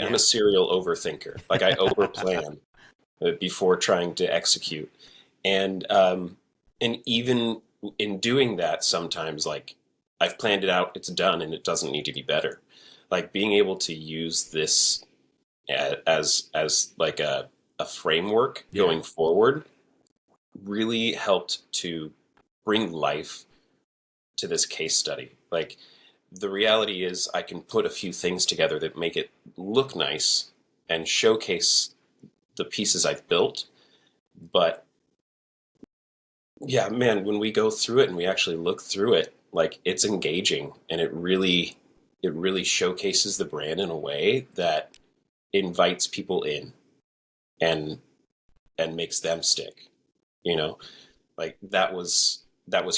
I'm a serial overthinker. Like I overplan before trying to execute. And even in doing that, sometimes like I've planned it out, it's done, and it doesn't need to be better. Like being able to use this as like a framework Yeah. going forward really helped to bring life to this case study. Like the reality is I can put a few things together that make it look nice and showcase the pieces I've built. But yeah, man, when we go through it and we actually look through it, like it's engaging and it really showcases the brand in a way that invites people in and makes them stick, you know? Like that was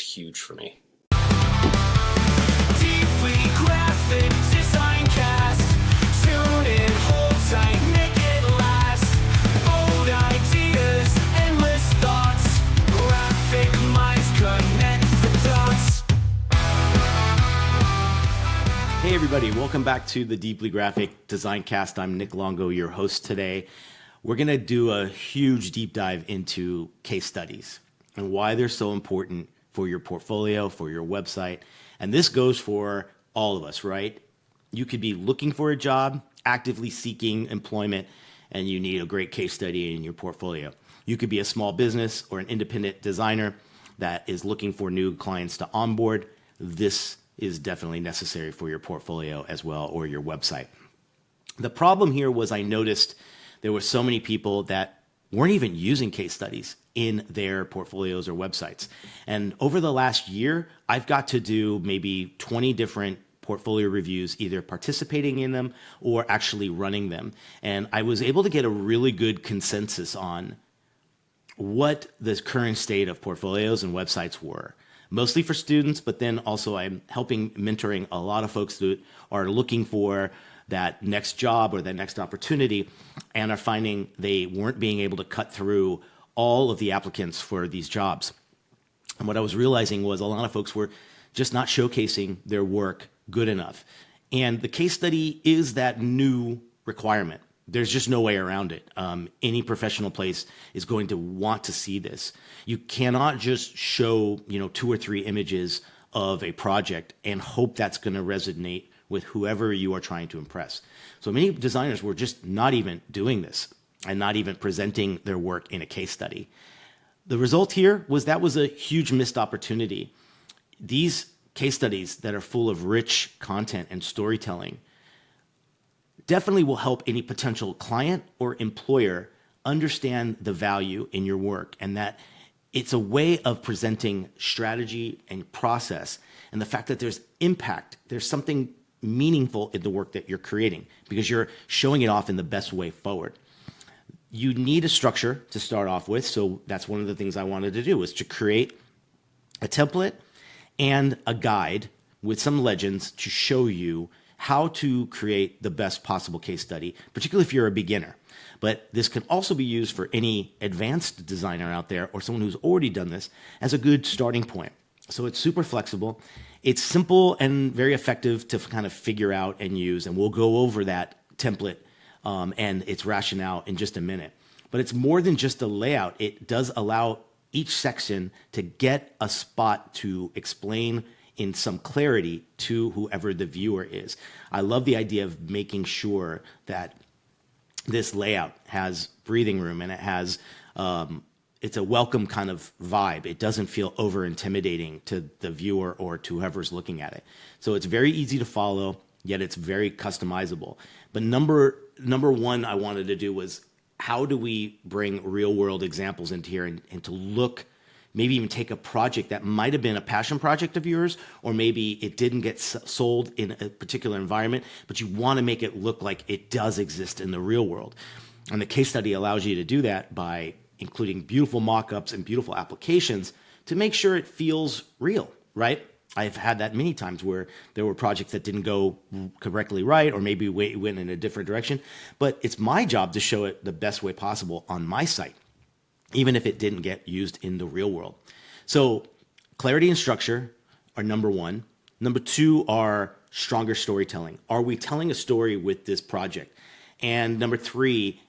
huge for me. Deeply graphic design cast. Tune in, hold tight, make it last. Bold ideas, endless thoughts. Graphic minds connect the dots. Hey everybody, welcome back to the Deeply Graphic Design Cast. I'm Nick Longo, your host today. We're going to do a huge deep dive into case studies and why they're so important for your portfolio, for your website. And this goes for all of us, right? You could be looking for a job, actively seeking employment, and you need a great case study in your portfolio. You could be a small business or an independent designer that is looking for new clients to onboard. This is definitely necessary for your portfolio as well, or your website. The problem here was I noticed there were so many people that weren't even using case studies in their portfolios or websites. And over the last year, I've got to do maybe 20 different portfolio reviews, either participating in them or actually running them. And I was able to get a really good consensus on what the current state of portfolios and websites were. Mostly for students, but then also I'm helping mentoring a lot of folks that are looking for that next job or that next opportunity and are finding they weren't being able to cut through all of the applicants for these jobs. And what I was realizing was a lot of folks were just not showcasing their work good enough. And the case study is that new requirement. There's just no way around it. Any professional place is going to want to see this. You cannot just show, 2 or 3 images of a project and hope that's going to resonate with whoever you are trying to impress. So many designers were just not even doing this and not even presenting their work in a case study. The result here was that was a huge missed opportunity. These case studies that are full of rich content and storytelling definitely will help any potential client or employer understand the value in your work and that it's a way of presenting strategy and process and the fact that there's impact. There's something meaningful in the work that you're creating because you're showing it off in the best way forward. You need a structure to start off with. So that's one of the things I wanted to do was to create a template and a guide with some legends to show you how to create the best possible case study, particularly if you're a beginner. But this can also be used for any advanced designer out there or someone who's already done this as a good starting point. So it's super flexible. It's simple and very effective to kind of figure out and use. And we'll go over that template and its rationale in just a minute. But it's more than just a layout. It does allow each section to get a spot to explain in some clarity to whoever the viewer is. I love the idea of making sure that this layout has breathing room and it has it's a welcome kind of vibe. It doesn't feel over intimidating to the viewer or to whoever's looking at it. So it's very easy to follow, yet it's very customizable. But number one I wanted to do was how do we bring real world examples into here and to look, maybe even take a project that might have been a passion project of yours, or maybe it didn't get sold in a particular environment, but you want to make it look like it does exist in the real world. And the case study allows you to do that by including beautiful mock-ups and beautiful applications to make sure it feels real, right? I've had that many times where there were projects that didn't go correctly right, or maybe went in a different direction, but it's my job to show it the best way possible on my site, even if it didn't get used in the real world. So clarity and structure are number one. Number two are stronger storytelling. Are we telling a story with this project? And number three,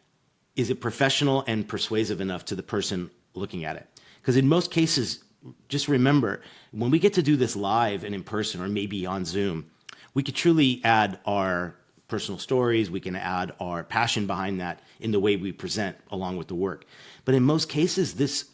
is it professional and persuasive enough to the person looking at it? Because in most cases, just remember, when we get to do this live and in person or maybe on Zoom, we could truly add our personal stories. We can add our passion behind that in the way we present along with the work. But in most cases, this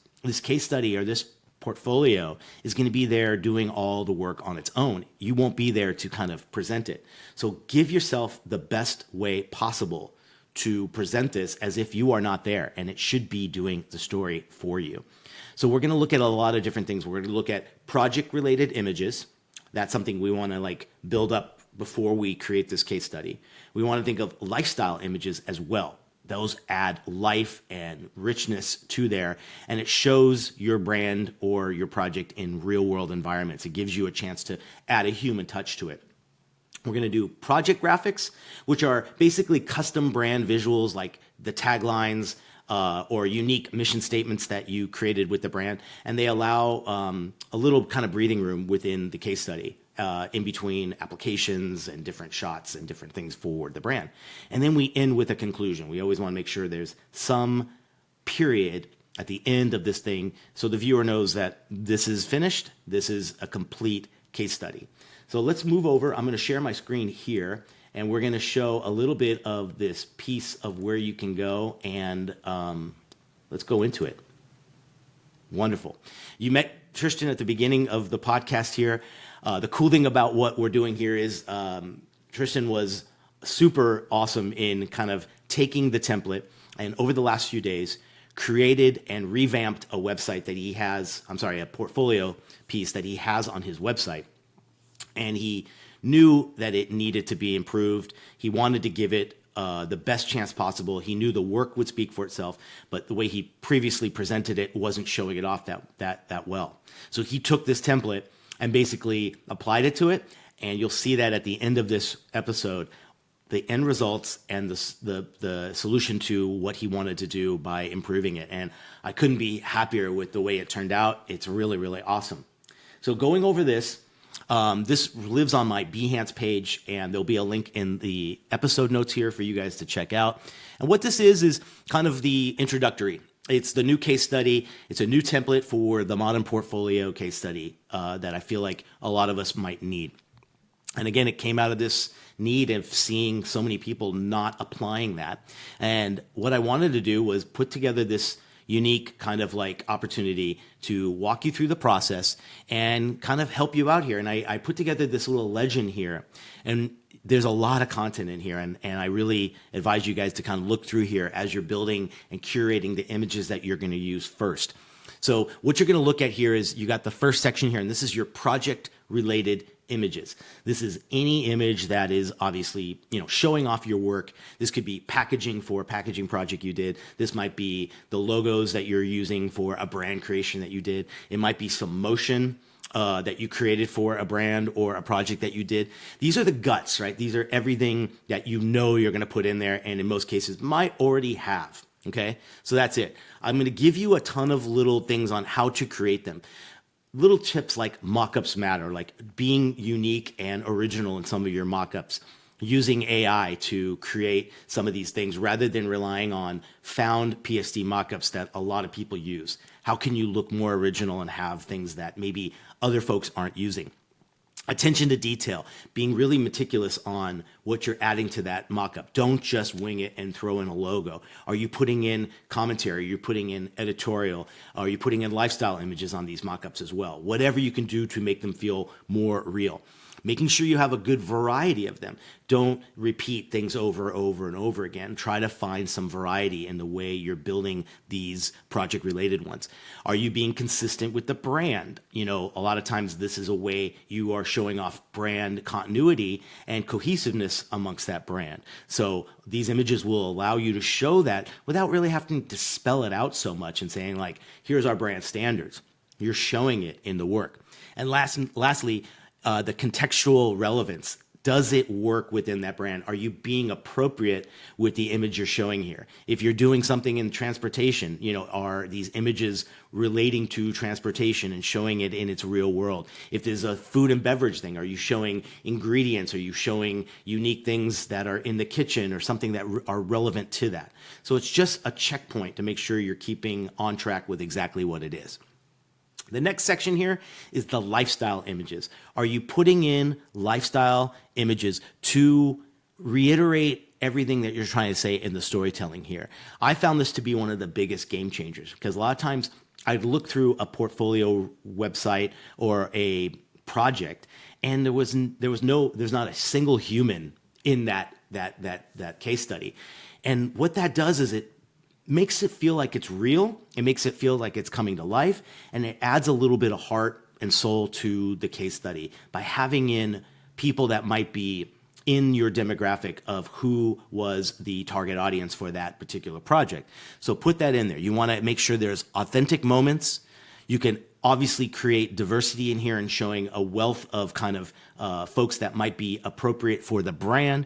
case study or this portfolio is going to be there doing all the work on its own. You won't be there to kind of present it. So give yourself the best way possible to present this as if you are not there, and it should be doing the story for you. So we're going to look at a lot of different things. We're going to look at project-related images. That's something we want to like build up before we create this case study. We want to think of lifestyle images as well. Those add life and richness to there, and it shows your brand or your project in real-world environments. It gives you a chance to add a human touch to it. We're going to do project graphics, which are basically custom brand visuals like the taglines or unique mission statements that you created with the brand. And they allow a little kind of breathing room within the case study in between applications and different shots and different things for the brand. And then we end with a conclusion. We always want to make sure there's some period at the end of this thing so the viewer knows that this is finished. This is a complete case study. So let's move over. I'm going to share my screen here, and we're going to show a little bit of this piece of where you can go, and let's go into it. Wonderful. You met Tristan at the beginning of the podcast here. The cool thing about what we're doing here is Tristan was super awesome in kind of taking the template and over the last few days created and revamped a website that he has, a portfolio piece that he has on his website. And he knew that it needed to be improved. He wanted to give it the best chance possible. He knew the work would speak for itself, but the way he previously presented it wasn't showing it off that well. So he took this template and basically applied it to it, and you'll see that at the end of this episode, the end results and the solution to what he wanted to do by improving it. And I couldn't be happier with the way it turned out. It's really, really awesome. So going over this, this lives on my Behance page, and there'll be a link in the episode notes here for you guys to check out. And what this is kind of the introductory. It's the new case study. It's a new template for the modern portfolio case study that I feel like a lot of us might need. And again, it came out of this need of seeing so many people not applying that. And what I wanted to do was put together this unique kind of like opportunity to walk you through the process and kind of help you out here. And I put together this little legend here, and there's a lot of content in here. And I really advise you guys to kind of look through here as you're building and curating the images that you're going to use first. So what you're going to look at here is you got the first section here, and this is your project related images. This is any image that is obviously, showing off your work. This could be packaging for a packaging project you did. This might be the logos that you're using for a brand creation that you did. It might be some motion that you created for a brand or a project that you did. These are the guts, right? These are everything that you're going to put in there, and in most cases might already have. Okay, so that's it. I'm going to give you a ton of little things on how to create them. Little tips like mockups matter, like being unique and original in some of your mockups, using AI to create some of these things rather than relying on found PSD mockups that a lot of people use. How can you look more original and have things that maybe other folks aren't using? Attention to detail, being really meticulous on what you're adding to that mockup. Don't just wing it and throw in a logo. Are you putting in commentary? Are you putting in editorial? Are you putting in lifestyle images on these mockups as well? Whatever you can do to make them feel more real. Making sure you have a good variety of them. Don't repeat things over and over again. Try to find some variety in the way you're building these project-related ones. Are you being consistent with the brand? A lot of times this is a way you are showing off brand continuity and cohesiveness amongst that brand. So these images will allow you to show that without really having to spell it out so much and saying like, here's our brand standards. You're showing it in the work. And lastly, the contextual relevance. Does it work within that brand? Are you being appropriate with the image you're showing here? If you're doing something in transportation, are these images relating to transportation and showing it in its real world? If there's a food and beverage thing, are you showing ingredients? Are you showing unique things that are in the kitchen or something that are relevant to that? So it's just a checkpoint to make sure you're keeping on track with exactly what it is. The next section here is the lifestyle images. Are you putting in lifestyle images to reiterate everything that you're trying to say in the storytelling here? I found this to be one of the biggest game changers, because a lot of times I'd look through a portfolio website or a project, and there's not a single human in that case study. And what that does is it makes it feel like it's real. It makes it feel like it's coming to life, and it adds a little bit of heart and soul to the case study by having in people that might be in your demographic of who was the target audience for that particular project. So put that in there. You want to make sure there's authentic moments. You can obviously create diversity in here and showing a wealth of kind of folks that might be appropriate for the brand.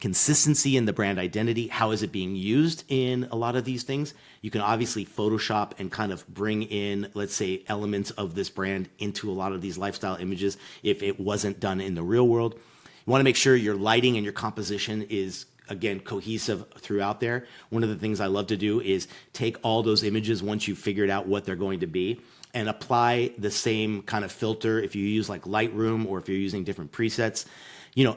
Consistency in the brand identity. How is it being used in a lot of these things? You can obviously Photoshop and kind of bring in, let's say, elements of this brand into a lot of these lifestyle images if it wasn't done in the real world. You want to make sure your lighting and your composition is, again, cohesive throughout there. One of the things I love to do is take all those images once you've figured out what they're going to be and apply the same kind of filter if you use like Lightroom or if you're using different presets.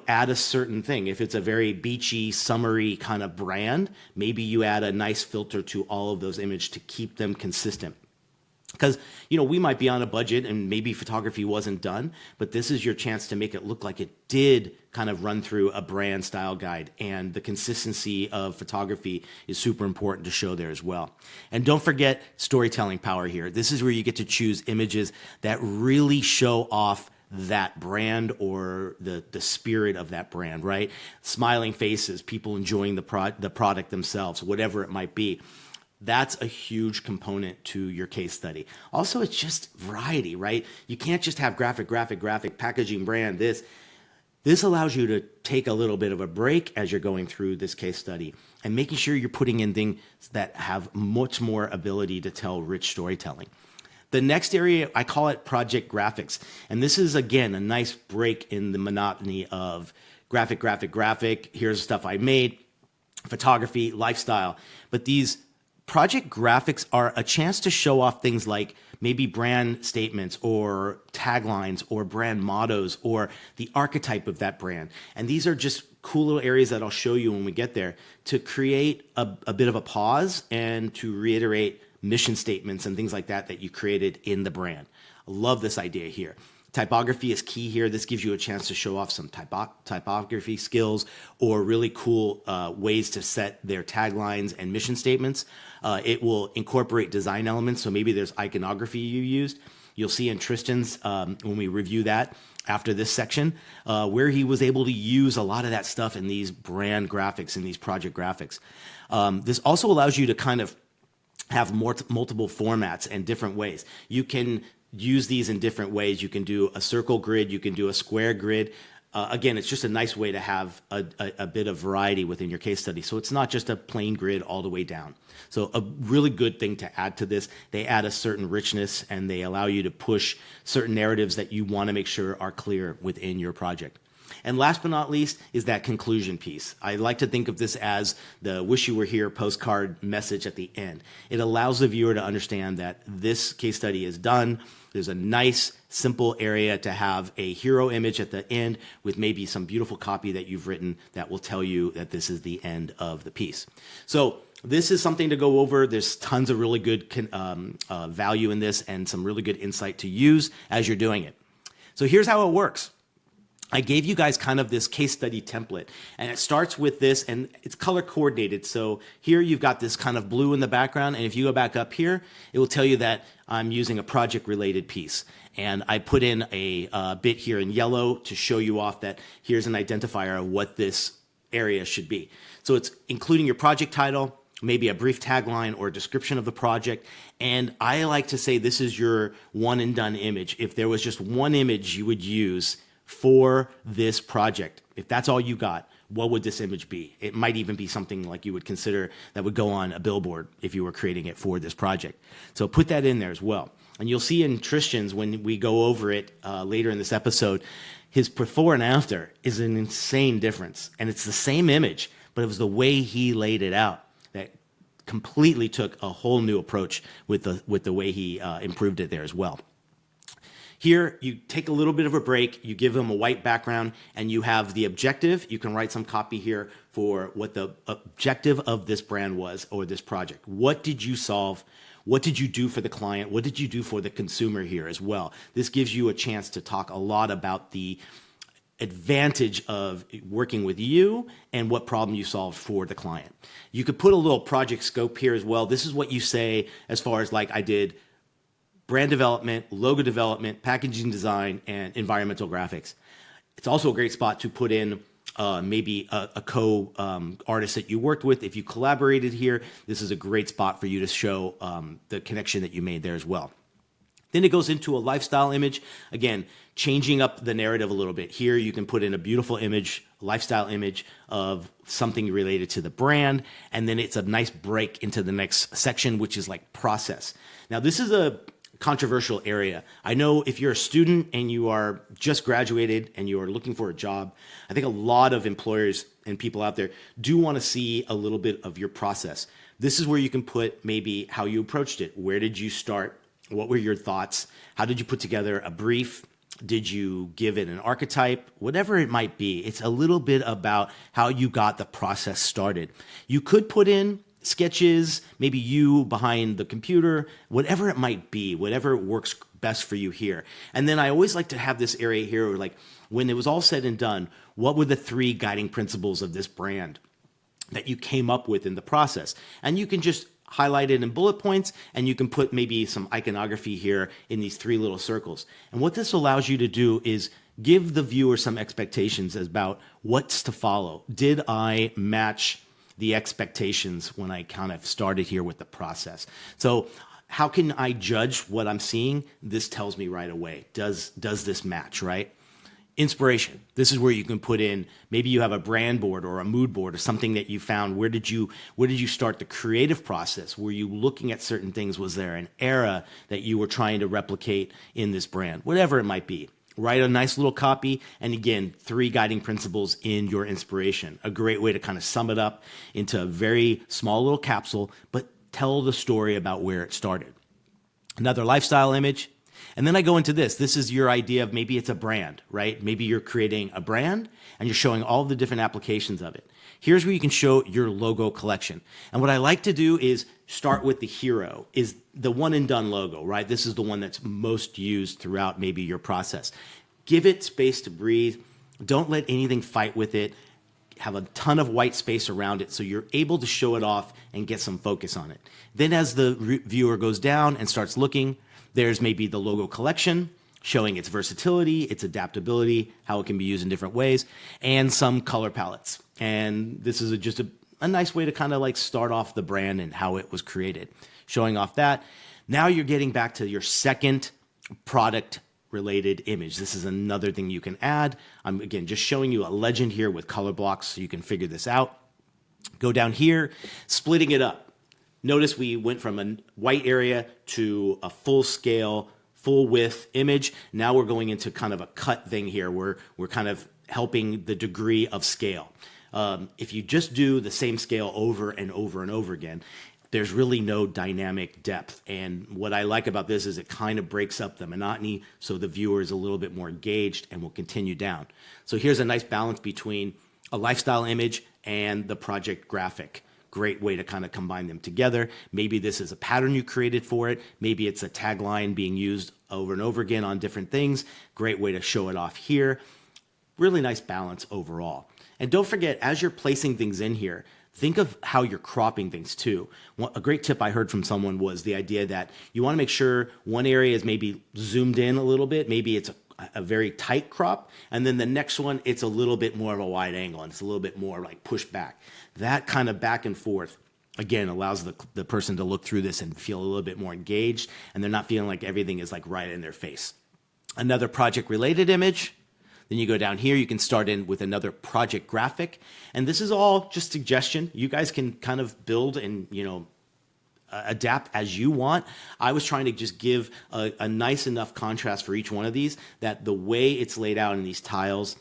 Add a certain thing. If it's a very beachy, summery kind of brand, maybe you add a nice filter to all of those images to keep them consistent. Because, we might be on a budget and maybe photography wasn't done, but this is your chance to make it look like it did kind of run through a brand style guide. And the consistency of photography is super important to show there as well. And don't forget storytelling power here. This is where you get to choose images that really show off that brand or the spirit of that brand, right? Smiling faces, people enjoying the product themselves, whatever it might be. That's a huge component to your case study. Also, it's just variety, right? You can't just have graphic, packaging, brand, this. This allows you to take a little bit of a break as you're going through this case study and making sure you're putting in things that have much more ability to tell rich storytelling. The next area, I call it project graphics. And this is, again, a nice break in the monotony of graphic. Here's stuff I made, photography, lifestyle. But these project graphics are a chance to show off things like maybe brand statements or taglines or brand mottos or the archetype of that brand. And these are just cool little areas that I'll show you when we get there to create a bit of a pause and to reiterate mission statements and things like that you created in the brand. I love this idea here. Typography is key here. This gives you a chance to show off some typography skills or really cool ways to set their taglines and mission statements. It will incorporate design elements. So maybe there's iconography you used. You'll see in Tristan's, when we review that after this section, where he was able to use a lot of that stuff in these brand graphics and these project graphics. This also allows you to kind of have multiple formats and different ways. You can use these in different ways. You can do a circle grid, you can do a square grid. Again, it's just a nice way to have a bit of variety within your case study. So it's not just a plain grid all the way down. So a really good thing to add to this, they add a certain richness and they allow you to push certain narratives that you want to make sure are clear within your project. And last but not least is that conclusion piece. I like to think of this as the wish you were here postcard message at the end. It allows the viewer to understand that this case study is done. There's a nice, simple area to have a hero image at the end with maybe some beautiful copy that you've written that will tell you that this is the end of the piece. So this is something to go over. There's tons of really good value in this and some really good insight to use as you're doing it. So here's how it works. I gave you guys kind of this case study template, and it starts with this, and it's color coordinated. So here you've got this kind of blue in the background, and if you go back up here, it will tell you that I'm using a project-related piece. And I put in a bit here in yellow to show you off that here's an identifier of what this area should be. So it's including your project title, maybe a brief tagline or a description of the project. And I like to say this is your one and done image. If there was just one image you would use for this project, If that's all you got, what would this image be? It might even be something like you would consider that would go on a billboard if you were creating it for this project. So put that in there as well. And you'll see in Tristan's, when we go over it later in this episode, his before and after is an insane difference. And it's the same image, but it was the way he laid it out that completely took a whole new approach with the way he improved it there as well. Here, you take a little bit of a break, you give them a white background, and you have the objective. You can write some copy here for what the objective of this brand was or this project. What did you solve? What did you do for the client? What did you do for the consumer here as well? This gives you a chance to talk a lot about the advantage of working with you and what problem you solved for the client. You could put a little project scope here as well. This is what you say as far as like I did brand development, logo development, packaging design, and environmental graphics. It's also a great spot to put in maybe a co-artist that you worked with. If you collaborated here, this is a great spot for you to show the connection that you made there as well. Then it goes into a lifestyle image. Again, changing up the narrative a little bit. Here you can put in a beautiful image, lifestyle image of something related to the brand, and then it's a nice break into the next section, which is like process. Now, this is a controversial area. I know if you're a student and you are just graduated and you are looking for a job, I think a lot of employers and people out there do want to see a little bit of your process. This is where you can put maybe how you approached it. Where did you start? What were your thoughts? How did you put together a brief? Did you give it an archetype? Whatever it might be, it's a little bit about how you got the process started. You could put in sketches, maybe you behind the computer, whatever it might be, whatever works best for you here. And then I always like to have this area here where, like, when it was all said and done, what were the 3 guiding principles of this brand that you came up with in the process? And you can just highlight it in bullet points, and you can put maybe some iconography here in these 3 little circles. And what this allows you to do is give the viewer some expectations about what's to follow. Did I match the expectations when I kind of started here with the process? So how can I judge what I'm seeing? This tells me right away. Does this match, right? Inspiration. This is where you can put in, maybe you have a brand board or a mood board or something that you found. Where did you start the creative process? Were you looking at certain things? Was there an era that you were trying to replicate in this brand? Whatever it might be. Write a nice little copy, and again, 3 guiding principles in your inspiration. A great way to kind of sum it up into a very small little capsule, but tell the story about where it started. Another lifestyle image. And then I go into this. This is your idea of maybe it's a brand, right? Maybe you're creating a brand and you're showing all the different applications of it. Here's where you can show your logo collection. And what I like to do is start with the hero, is the one and done logo, right? This is the one that's most used throughout maybe your process. Give it space to breathe. Don't let anything fight with it. Have a ton of white space around it so you're able to show it off and get some focus on it. Then as the viewer goes down and starts looking, there's maybe the logo collection, showing its versatility, its adaptability, how it can be used in different ways, and some color palettes. And this is just a nice way to kind of like start off the brand and how it was created. Showing off that. Now you're getting back to your second product related image. This is another thing you can add. I'm again just showing you a legend here with color blocks so you can figure this out. Go down here, splitting it up. Notice we went from a white area to a full scale, full width image. Now we're going into kind of a cut thing here where we're kind of helping the degree of scale. If you just do the same scale over and over and over again, there's really no dynamic depth. And what I like about this is it kind of breaks up the monotony so the viewer is a little bit more engaged and will continue down. So here's a nice balance between a lifestyle image and the project graphic. Great way to kind of combine them together. Maybe this is a pattern you created for it. Maybe it's a tagline being used over and over again on different things. Great way to show it off here. Really nice balance overall. And don't forget, as you're placing things in here, think of how you're cropping things too. A great tip I heard from someone was the idea that you want to make sure one area is maybe zoomed in a little bit. Maybe it's a very tight crop. And then the next one, it's a little bit more of a wide angle and it's a little bit more like pushed back. That kind of back and forth, again, allows the person to look through this and feel a little bit more engaged. And they're not feeling like everything is like right in their face. Another project related image. Then you go down here, you can start in with another project graphic. And this is all just suggestion. You guys can kind of build and, adapt as you want. I was trying to just give a nice enough contrast for each one of these that the way it's laid out in these tiles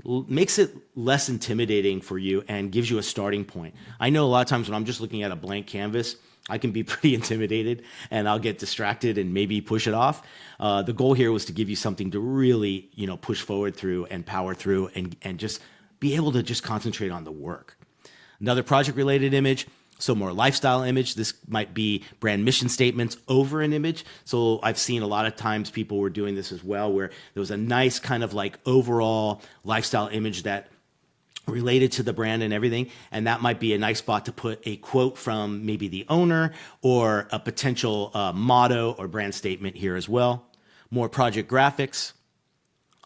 makes it less intimidating for you and gives you a starting point. I know a lot of times when I'm just looking at a blank canvas, I can be pretty intimidated and I'll get distracted and maybe push it off. The goal here was to give you something to really, push forward through and power through and just be able to just concentrate on the work. Another project related image. So more lifestyle image. This might be brand mission statements over an image. So I've seen a lot of times people were doing this as well, where there was a nice kind of like overall lifestyle image that related to the brand and everything. And that might be a nice spot to put a quote from maybe the owner or a potential motto or brand statement here as well. More project graphics,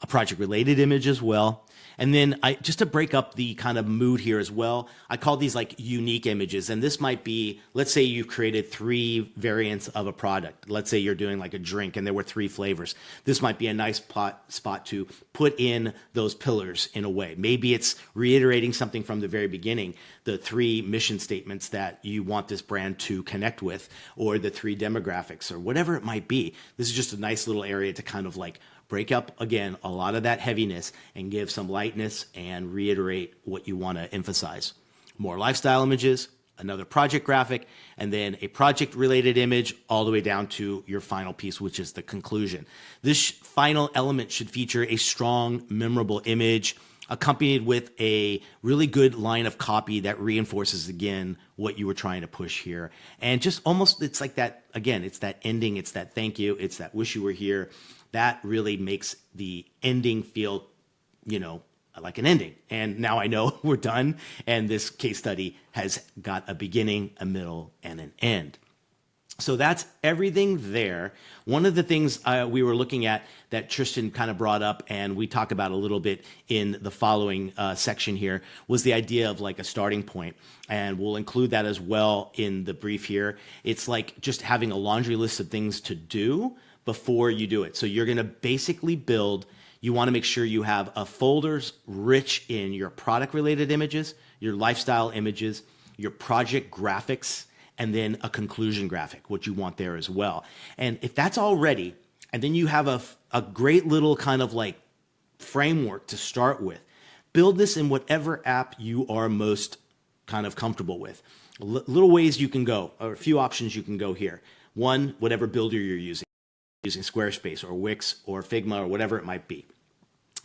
a project related image as well. And then just to break up the kind of mood here as well, I call these like unique images. And this might be, let's say you've created 3 variants of a product. Let's say you're doing like a drink and there were 3 flavors. This might be a nice spot to put in those pillars in a way. Maybe it's reiterating something from the very beginning, the 3 mission statements that you want this brand to connect with, or the 3 demographics, or whatever it might be. This is just a nice little area to kind of like break up, again, a lot of that heaviness and give some lightness and reiterate what you want to emphasize. More lifestyle images, another project graphic, and then a project-related image all the way down to your final piece, which is the conclusion. This final element should feature a strong, memorable image accompanied with a really good line of copy that reinforces, again, what you were trying to push here. And just almost, it's like that, again, it's that ending, it's that thank you, it's that wish you were here. That really makes the ending feel, like an ending. And now I know we're done. And this case study has got a beginning, a middle, and an end. So that's everything there. One of the things we were looking at that Tristan kind of brought up and we talk about a little bit in the following section here was the idea of like a starting point. And we'll include that as well in the brief here. It's like just having a laundry list of things to do before you do it. So you're going to basically you want to make sure you have a folders rich in your product related images, your lifestyle images, your project graphics, and then a conclusion graphic, what you want there as well. And if that's all ready, and then you have a great little kind of like framework to start with, build this in whatever app you are most kind of comfortable with. Little ways you can go, or a few options you can go here. One, whatever builder you're using Squarespace or Wix or Figma or whatever it might be.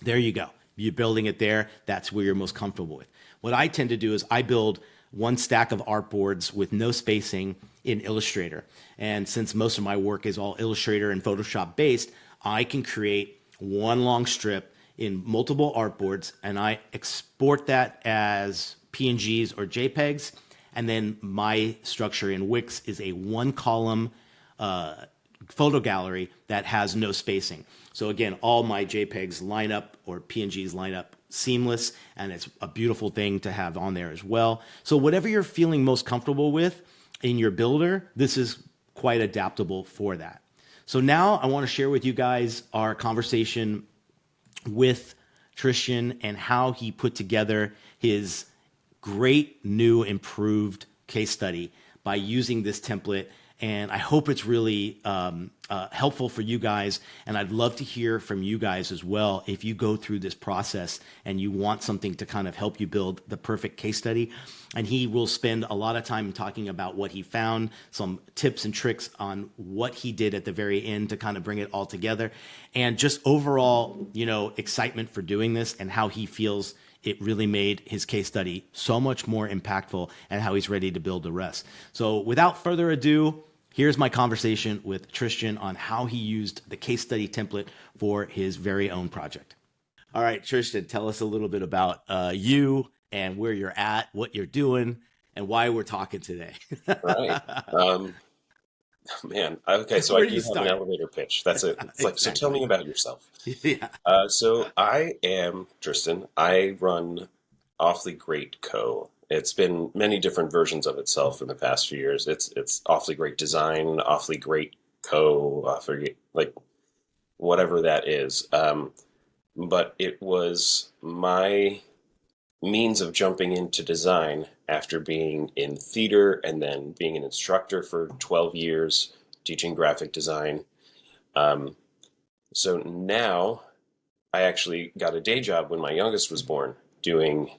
There you go. You're building it there. That's where you're most comfortable with. What I tend to do is I build one stack of artboards with no spacing in Illustrator. And since most of my work is all Illustrator and Photoshop based, I can create one long strip in multiple artboards and I export that as PNGs or JPEGs. And then my structure in Wix is a 1-column photo gallery that has no spacing. So again, all my JPEGs line up or PNGs line up seamless, and it's a beautiful thing to have on there as well. So whatever you're feeling most comfortable with in your builder, this is quite adaptable for that. So now I want to share with you guys our conversation with Tristan and how he put together his great new improved case study by using this template. And I hope it's really helpful for you guys. And I'd love to hear from you guys as well if you go through this process and you want something to kind of help you build the perfect case study. And he will spend a lot of time talking about what he found, some tips and tricks on what he did at the very end to kind of bring it all together. And just overall, excitement for doing this and how he feels it really made his case study so much more impactful and how he's ready to build the rest. So without further ado, here's my conversation with Tristan on how he used the case study template for his very own project. All right, Tristan, tell us a little bit about you and where you're at, what you're doing, and why we're talking today. Right. Man, okay, so I do have an elevator pitch. That's it. It's like, exactly. So tell me about yourself. Yeah. So I am Tristan. I run Awfully Great Co. It's been many different versions of itself in the past few years. It's Awfully Great Design, Awfully Great Co. Awfully, like whatever that is. but it was my means of jumping into design after being in theater and then being an instructor for 12 years teaching graphic design. Um, so now I actually got a day job when my youngest was born doing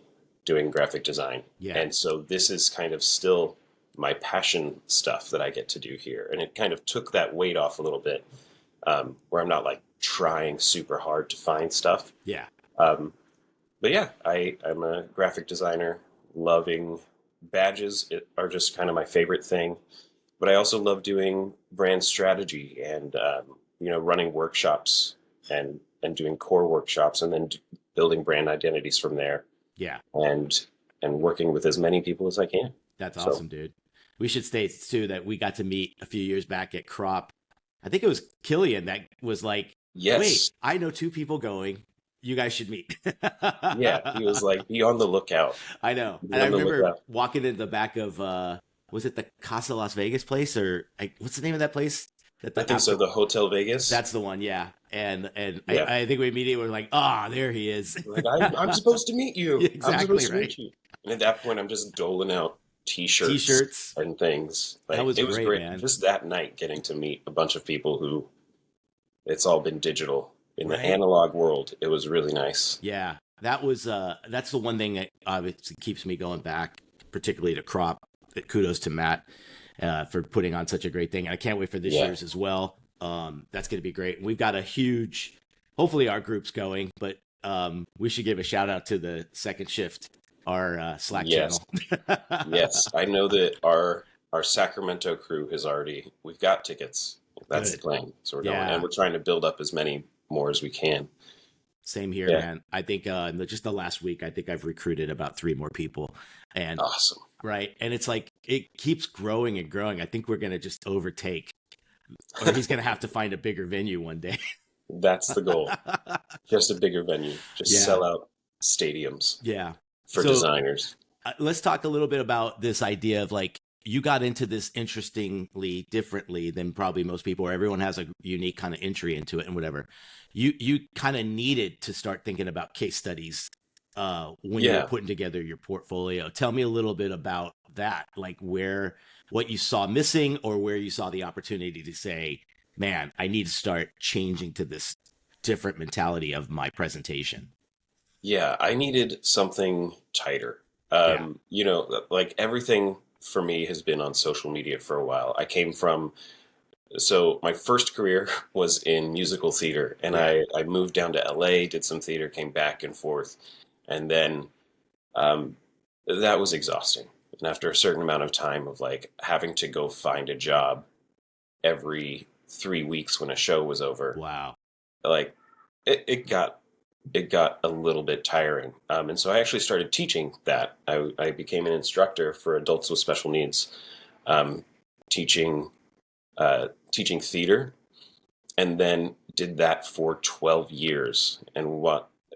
graphic design. Yeah. And so this is kind of still my passion stuff that I get to do here. And it kind of took that weight off a little bit, where I'm not like trying super hard to find stuff. Yeah. Um, but yeah, I'm a graphic designer, loving badges are just kind of my favorite thing. But I also love doing brand strategy and running workshops and doing core workshops and then building brand identities from there Yeah. and working with as many people as I can. That's So awesome, dude. We should state too that we got to meet a few years back at Crop. I think it was Killian that was like, wait, yes, I know two people going. You guys should meet. yeah, he was like, be on the lookout. I know. Be And I on the remember lookout. walking in the back of was it the Casa Las Vegas place or what's the name of that place? That I think so. The Hotel Vegas. That's the one, yeah. And Yeah. I think we immediately were like, ah, there he is. Like, I'm supposed to meet you. I'm Exactly supposed to right. meet you. And at that point, I'm just doling out T-shirts, T-shirts. and things. Like, That was it was great, great. man. Just that night, getting to meet a bunch of people who it's all been digital in the Right. analog world. It was really nice. Yeah, that was that's the one thing that obviously keeps me going back, particularly to Crop. Kudos to Matt for putting on such a great thing. I can't wait for this Yeah. year's as well. That's going to be great. We've got a huge, hopefully our group's going, but we should give a shout out to the Second Shift, our Slack Yes. channel. Yes, I know that our Sacramento crew we've got tickets. That's Good. the plan. So we're going, Yeah. and we're trying to build up as many more as we can. Same here, Yeah. man. I think just the last week, I think I've recruited about 3 more people, and Awesome. right, and it's like it keeps growing and growing. I think we're gonna just overtake, or he's gonna have to find a bigger venue one day. That's the goal. Just a bigger venue. Just Yeah. sell out stadiums Yeah. for So- designers. Let's talk a little bit about this idea of like you got into this interestingly differently than probably most people, or everyone has a unique kind of entry into it and whatever. You kind of needed to start thinking about case studies when you were Yeah. putting together your portfolio. Tell me a little bit about that, like what you saw missing or where you saw the opportunity to say, man, I need to start changing to this different mentality of my presentation. Yeah, I needed something tighter. Yeah. Like everything for me has been on social media for a while. So my first career was in musical theater, and Yeah. I moved down to LA, did some theater, came back and forth, and then that was exhausting. And after a certain amount of time of like having to go find a job every 3 weeks when a show was over, Wow. like it got a little bit tiring. And so I actually started teaching that. I became an instructor for adults with special needs, teaching teaching theater, and then did that for 12 years. And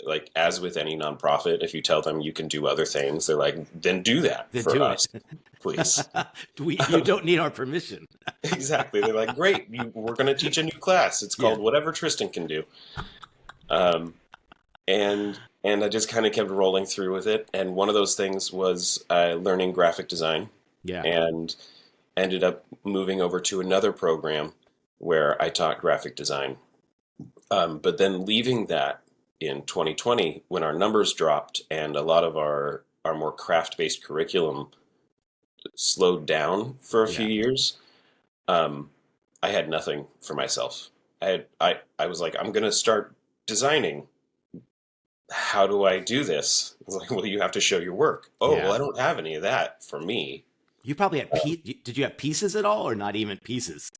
like as with any nonprofit, if you tell them you can do other things, they're like, then do that Then for do us, it. please. You don't need our permission. Exactly. They're like, great, we're going to teach a new class. It's called Yeah. Whatever Tristan Can Do. And I just kind of kept rolling through with it. And one of those things was learning graphic design, Yeah. and ended up moving over to another program where I taught graphic design. But then leaving that in 2020, when our numbers dropped and a lot of our more craft-based curriculum slowed down for a few Yeah. years, I had nothing for myself. I was like, I'm going to start designing. How do I do this? It's like, well, you have to show your work. Oh, Yeah. well, I don't have any of that for me. You probably had did you have pieces at all or not even pieces?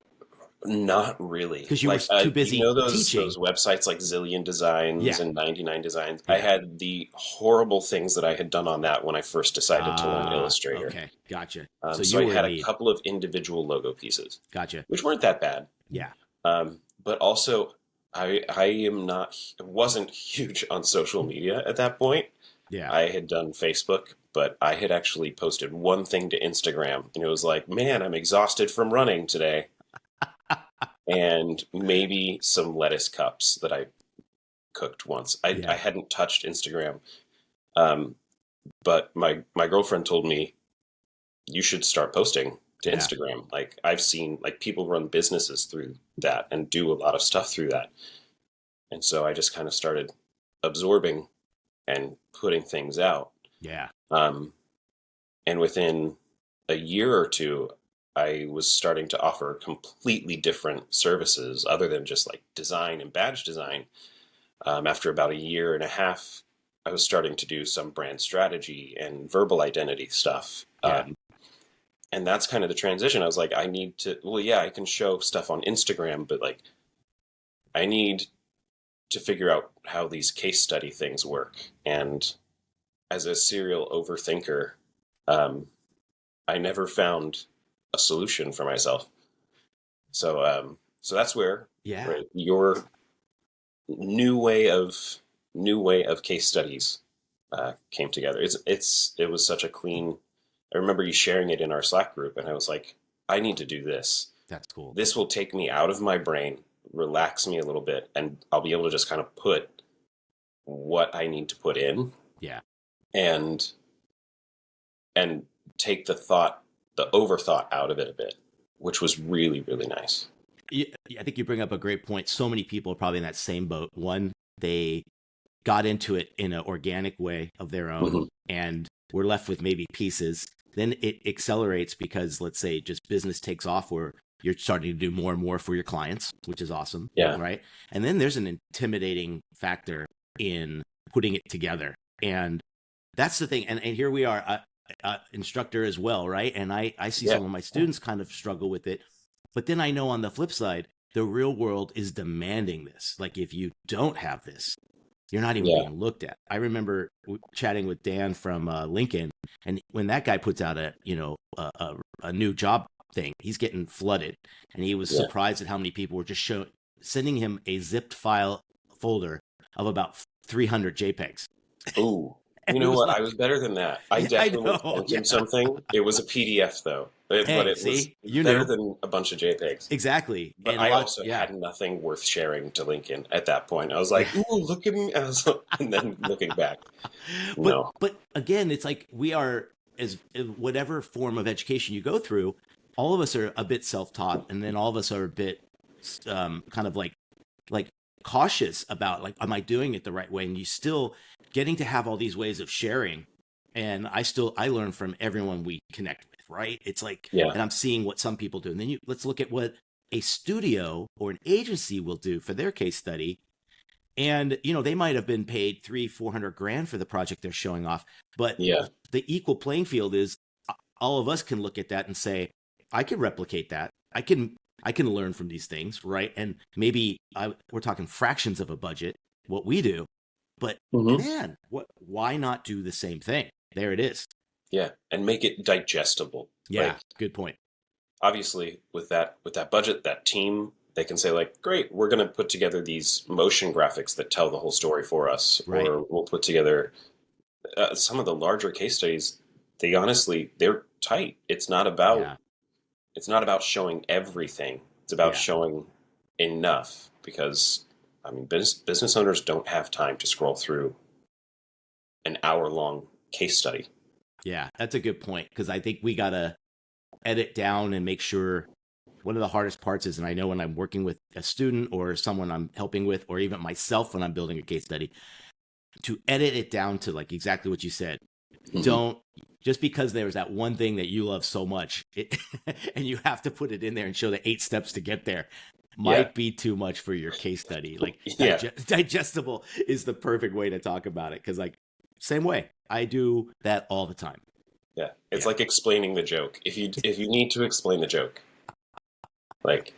Not really. 'Cause you were too busy those teaching. websites like Zillion Designs Yeah. and 99 Designs? I Yeah. had the horrible things that I had done on that when I first decided to learn Illustrator. Okay, gotcha. So So you I were had in a need. couple of individual logo pieces, Gotcha. which weren't that bad. Yeah. But also, wasn't huge on social media at that point. Yeah. I had done Facebook, but I had actually posted one thing to Instagram, and it was like, man, I'm exhausted from running today. And maybe some lettuce cups that I cooked once. Yeah. I hadn't touched Instagram, but my girlfriend told me you should start posting to Yeah. Instagram. Like I've seen like people run businesses through that and do a lot of stuff through that. And so I just kind of started absorbing and putting things out. Yeah. And within a year or two, I was starting to offer completely different services other than just like design and badge design. After about a year and a half, I was starting to do some brand strategy and verbal identity stuff. Yeah. And that's kind of the transition. I was like, I need to, well, yeah, I can show stuff on Instagram, but like, I need to figure out how these case study things work. And as a serial overthinker, I never found a solution for myself. So that's where Yeah. right, your new way of case studies came together. It was such a clean. I remember you sharing it in our Slack group, and I was like, I need to do this. That's cool. This will take me out of my brain, relax me a little bit, and I'll be able to just kind of put what I need to put in. Yeah. And take the overthought out of it a bit, which was really, really nice. Yeah, I think you bring up a great point. So many people are probably in that same boat. One, they got into it in an organic way of their own, Mm-hmm. and we're left with maybe pieces. Then it accelerates because, let's say, just business takes off where you're starting to do more and more for your clients, which is awesome. Yeah. Right. And then there's an intimidating factor in putting it together. And that's the thing. And here we are, instructor as well. Right. And I see some of my students kind of struggle with it. But then I know on the flip side, the real world is demanding this. Like if you don't have this, you're not even being looked at. I remember chatting with Dan from Lincoln, and when that guy puts out a new job thing, he's getting flooded, and he was surprised at how many people were just sending him a zipped file folder of about 300 JPEGs. Ooh. You know what? I was better than that. I definitely sent him something. It was a PDF though, but it was better than a bunch of JPEGs. Exactly. But and I also had nothing worth sharing to Lincoln at that point. I was like, "Ooh, look at me!" And then looking back, But again, it's like we are, as whatever form of education you go through, all of us are a bit self-taught, and then all of us are a bit kind of like cautious about like, am I doing it the right way? And you still getting to have all these ways of sharing. And I learn from everyone we connect with, right? It's like, and I'm seeing what some people do. And then let's look at what a studio or an agency will do for their case study. And, they might have been paid $300,000-400,000 for the project they're showing off. But the equal playing field is all of us can look at that and say, I can replicate that. I can learn from these things, right? And maybe we're talking fractions of a budget, what we do, but man, why not do the same thing? There it is. Yeah, and make it digestible. Yeah, like, good point. Obviously, with that budget, that team, they can say like, great, we're going to put together these motion graphics that tell the whole story for us, right. Or we'll put together some of the larger case studies. They're tight. It's not about showing everything. It's about showing enough, because I mean, business owners don't have time to scroll through an hour-long case study. Yeah, that's a good point, because I think we got to edit down and make sure. One of the hardest parts is, and I know when I'm working with a student or someone I'm helping with, or even myself when I'm building a case study, to edit it down to like exactly what you said. Don't, just because there's that one thing that you love so much and you have to put it in there and show the 8 steps to get there might be too much for your case study. Like digestible is the perfect way to talk about it. Cause like same way, I do that all the time. Yeah. It's like explaining the joke. If you need to explain the joke, like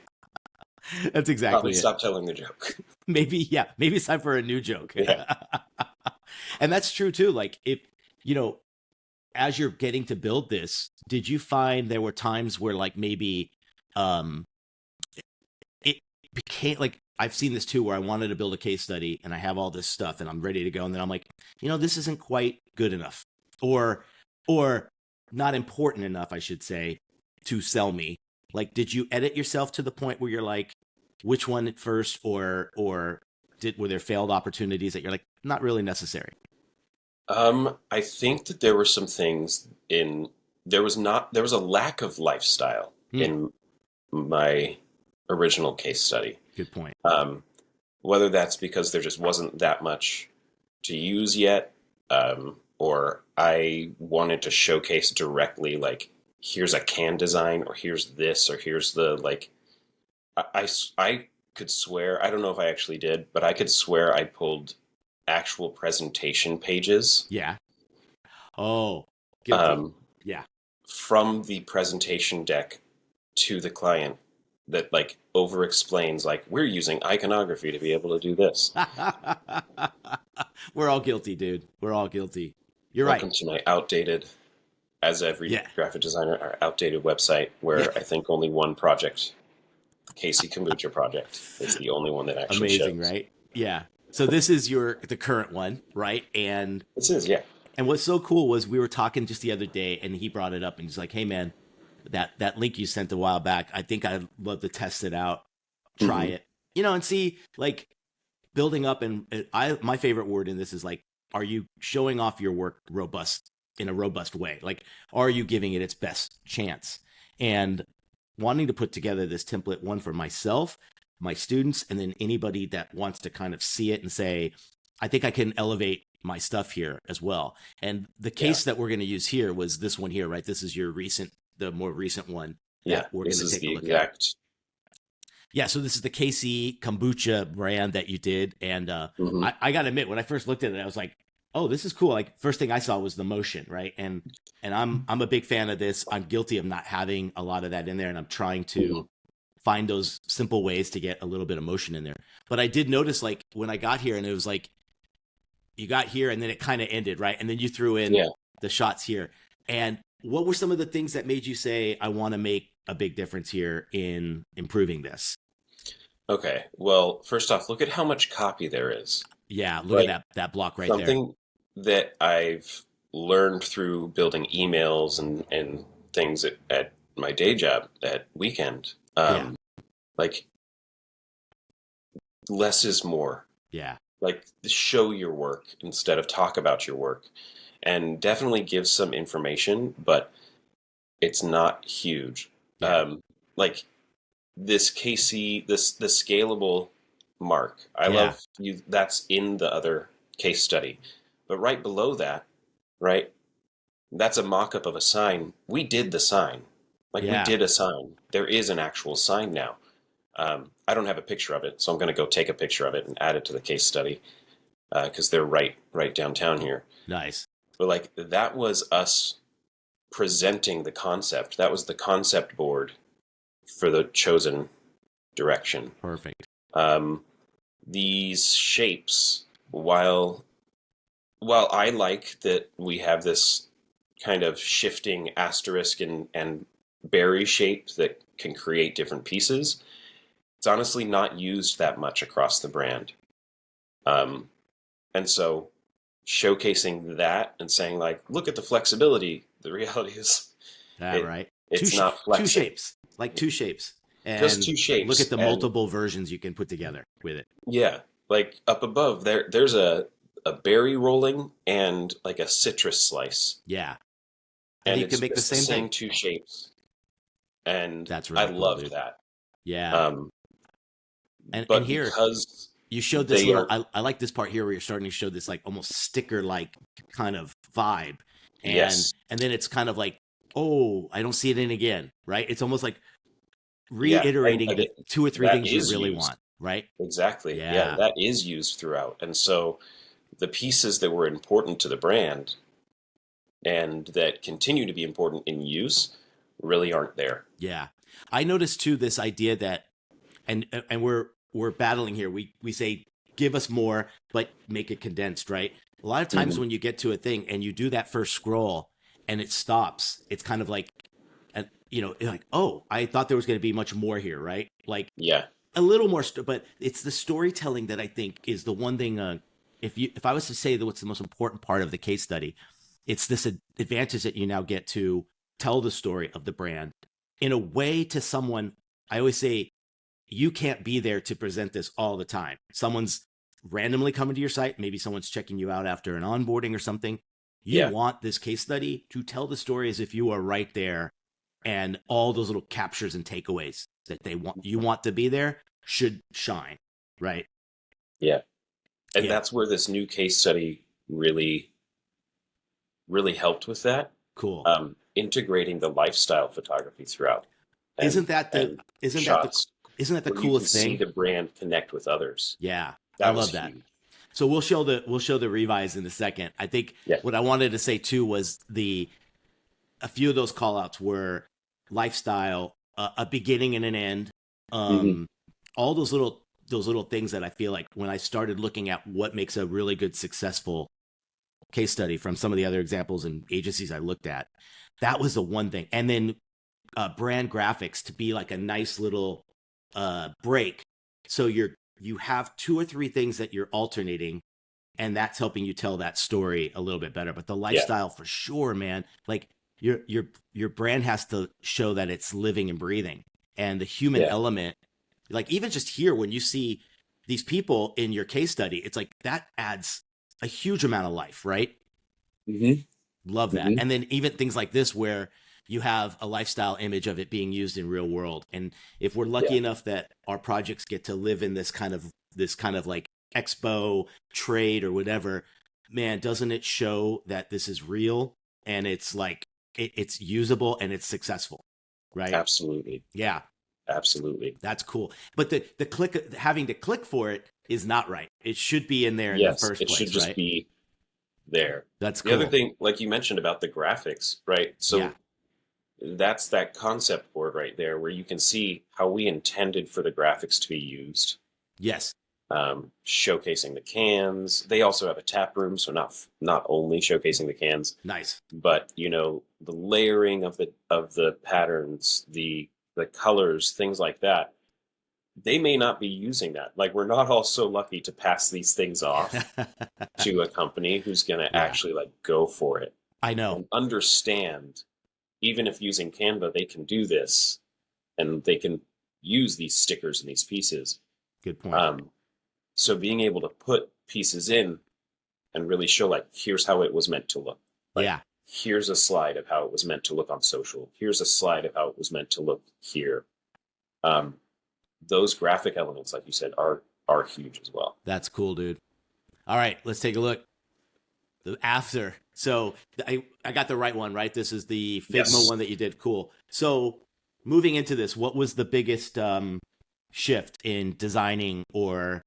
that's exactly it. Stop telling the joke. Maybe it's time for a new joke. Yeah. And that's true too. Like if, as you're getting to build this, did you find there were times where like maybe it became like, I've seen this too, where I wanted to build a case study and I have all this stuff and I'm ready to go. And then I'm like, this isn't quite good enough or not important enough, I should say, to sell me. Like, did you edit yourself to the point where you're like, which one at first, or were there failed opportunities that you're like, not really necessary? I think that there were some things there was a lack of lifestyle Hmm. in my original case study. Good point. Whether that's because there just wasn't that much to use yet, or I wanted to showcase directly, like, here's a can design, or here's this, or here's the, like, I could swear, I don't know if I actually did, but I could swear I pulled actual presentation pages Yeah. Oh, guilty. um, Yeah. from the presentation deck to the client that, like, over explains, like, we're using iconography to be able to do this. We're all guilty, dude. We're all guilty. You're Welcome right. to my outdated, as every Yeah. graphic designer, our outdated website where Yeah. I think only one project, Casey Kombucha project, is the only one that actually Amazing, shows. right? Yeah. So this is the current one, right? This is, yeah. And what's so cool was we were talking just the other day, and he brought it up, and he's like, "Hey, man, that link you sent a while back, I think I'd love to test it out, try Mhm. it, and see, like, building up." And my favorite word in this is, like, are you showing off your work in a robust way? Like, are you giving it its best chance? And wanting to put together this template, one for myself, my students, and then anybody that wants to kind of see it and say, I think I can elevate my stuff here as well. And the Yeah. case that we're going to use here was this one here, right? This is the more recent one Yeah. that we're going This to is take a the look at. exact. Yeah, so this is the KC kombucha brand that you did, and Mhm. I got to admit, when I first looked at it, I was like, "Oh, this is cool!" Like, first thing I saw was the motion, right? And I'm a big fan of this. I'm guilty of not having a lot of that in there, and I'm trying to Mhm. find those simple ways to get a little bit of motion in there. But I did notice, like, when I got here, and it was like you got here, and then it kind of ended, right? And then you threw in Yeah. the shots here. And what were some of the things that made you say, "I want to make a big difference here in improving this"? Okay. Well, first off, look at how much copy there is. Yeah, look at Like, that block right there. something that I've learned through building emails and things at my day job at weekend. Yeah. Like, less is more. Yeah. Like, show your work instead of talk about your work, and definitely give some information, but it's not huge. Yeah. Like, this KC, the scalable mark. I Yeah. love you. That's in the other case study, but right below that, right? That's a mock-up of a sign. We did the sign. Like, we Yeah. did a sign. There is an actual sign now. I don't have a picture of it, so I'm going to go take a picture of it and add it to the case study because they're right downtown here. Nice. But, like, that was us presenting the concept. That was the concept board for the chosen direction. Perfect. These shapes, while I like that we have this kind of shifting asterisk and berry shape that can create different pieces, it's honestly not used that much across the brand. And so showcasing that and saying, like, look at the flexibility. The reality is Right. it's not flexing. Two shapes, like two shapes. And Just two shapes. look at the And multiple versions you can put together with it. yeah, like up above there's a berry rolling and like a citrus slice. Yeah. And you it's can make the just same thing. two shapes. And That's really I cool, loved dude. that. Yeah. But and here because you showed this they little. are, I like this part here where you're starting to show this, like, almost sticker like kind of vibe, and yes, and then it's kind of like, oh, I don't see it in again, right? It's almost like yeah, and reiterating the two or three that things you is really used. want, right? Exactly. Yeah. Yeah, that is used throughout. And so the pieces that were important to the brand and that continue to be important in use really aren't there. Yeah. I noticed too this idea that, and we're battling here. We say give us more, but make it condensed, right? A lot of times Mhm. when you get to a thing and you do that first scroll and it stops, it's kind of like, like, oh, I thought there was going to be much more here, right? Like Yeah. a little more, but it's the storytelling that I think is the one thing. If I was to say that what's the most important part of the case study, it's this advantage that you now get to tell the story of the brand in a way to someone. I always say you can't be there to present this all the time. Someone's randomly coming to your site. Maybe someone's checking you out after an onboarding or something. You Yeah. want this case study to tell the story as if you are right there, and all those little captures and takeaways that you want to be there should shine, right? Yeah. And Yeah. that's where this new case study really, really helped with that. Cool. Integrating the lifestyle photography throughout. Isn't that the shots where you coolest can see thing? the brand connect with others. Yeah, That I was love that. huge. So we'll show the revise in a second. I think Yeah. what I wanted to say too was a few of those call outs were lifestyle, a beginning and an end. All those little things that I feel like when I started looking at what makes a really good successful case study from some of the other examples and agencies I looked at, that was the one thing. And then brand graphics to be like a nice little break. So you have 2 or 3 things that you're alternating, and that's helping you tell that story a little bit better. But the lifestyle for sure, man, like your brand has to show that it's living and breathing, and the human element, like even just here, when you see these people in your case study, it's like that adds a huge amount of life, right? Love that. And then even things like this, where you have a lifestyle image of it being used in real world. And if we're lucky enough that our projects get to live in this kind of like expo trade or whatever, man, doesn't it show that this is real and it's like, it's usable and it's successful, right? Absolutely. Yeah. Absolutely. That's cool. But having to click for it is not right. It should be in there in the first place. It should just be there. That's cool. The other thing, like you mentioned about the graphics, right? So that's that concept board right there where you can see how we intended for the graphics to be used. Yes. Showcasing the cans. They also have a tap room, so not only showcasing the cans. Nice. But the layering of the patterns, the colors, things like that. They may not be using that. Like, we're not all so lucky to pass these things off to a company who's going to actually like go for it. I know. And understand, even if using Canva, they can do this and they can use these stickers and these pieces. Good point. So being able to put pieces in and really show, like, here's how it was meant to look. Like, here's a slide of how it was meant to look on social. Here's a slide of how it was meant to look here. Those graphic elements, like you said, are huge as well. That's cool, dude. All right, let's take a look. The after. So I got the right one, right? This is the Figma one that you did. Cool. So moving into this, what was the biggest shift in designing or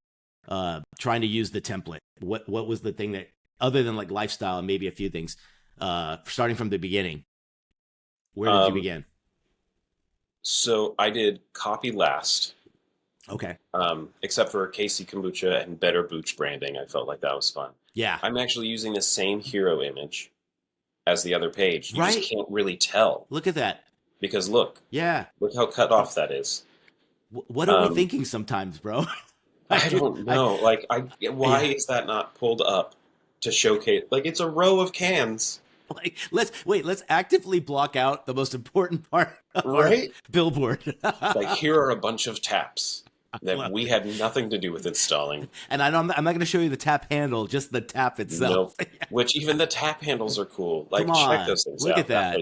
trying to use the template? What was the thing that, other than like lifestyle and maybe a few things, starting from the beginning, where did you begin? So I did copy last. Okay. Except for Casey Kombucha and Better Booch branding. I felt like that was fun. Yeah. I'm actually using the same hero image as the other page. You Right. just can't really tell. Look at that. Because look how cut off that is. What are we thinking sometimes, bro? I don't know. Why is that not pulled up to showcase? Like, it's a row of cans. Like, let's actively block out the most important part of our billboard. Like, here are a bunch of taps that we had nothing to do with installing. And I'm not going to show you the tap handle, just the tap itself. Nope. Which even the tap handles are cool. Like, Come on. check those things Look out. at that.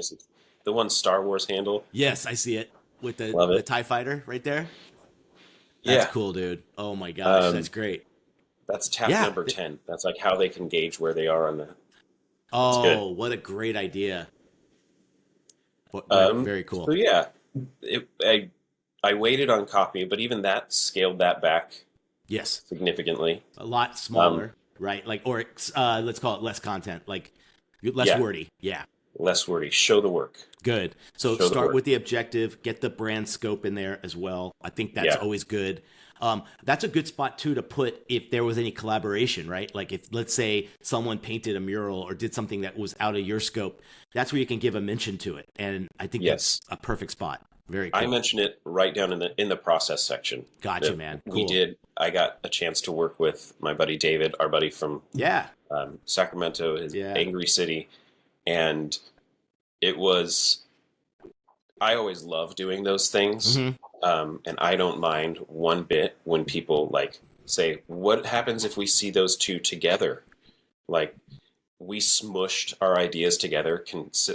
The one Star Wars handle. Yes, I see it with the TIE fighter right there. That's cool, dude. Oh my gosh, that's great. That's tap number 10. That's like how they can gauge where they are on the. Oh, what a great idea! Very cool. So yeah, I waited on copy, but even that scaled that back. Yes, significantly. A lot smaller, right? Like, or let's call it less content, like less wordy. Yeah. Less wordy. Show the work. Good. So start with the objective, get the brand scope in there as well. I think that's always good. That's a good spot too to put if there was any collaboration, right? Like if, let's say, someone painted a mural or did something that was out of your scope, that's where you can give a mention to it. And I think that's a perfect spot. Very cool. I mentioned it right down in the process section. Gotcha, man. Cool. We did. I got a chance to work with my buddy David, our buddy from Sacramento, his Angry City. And it was, I always love doing those things. And I don't mind one bit when people like say, what happens if we see those two together? Like, we smushed our ideas together,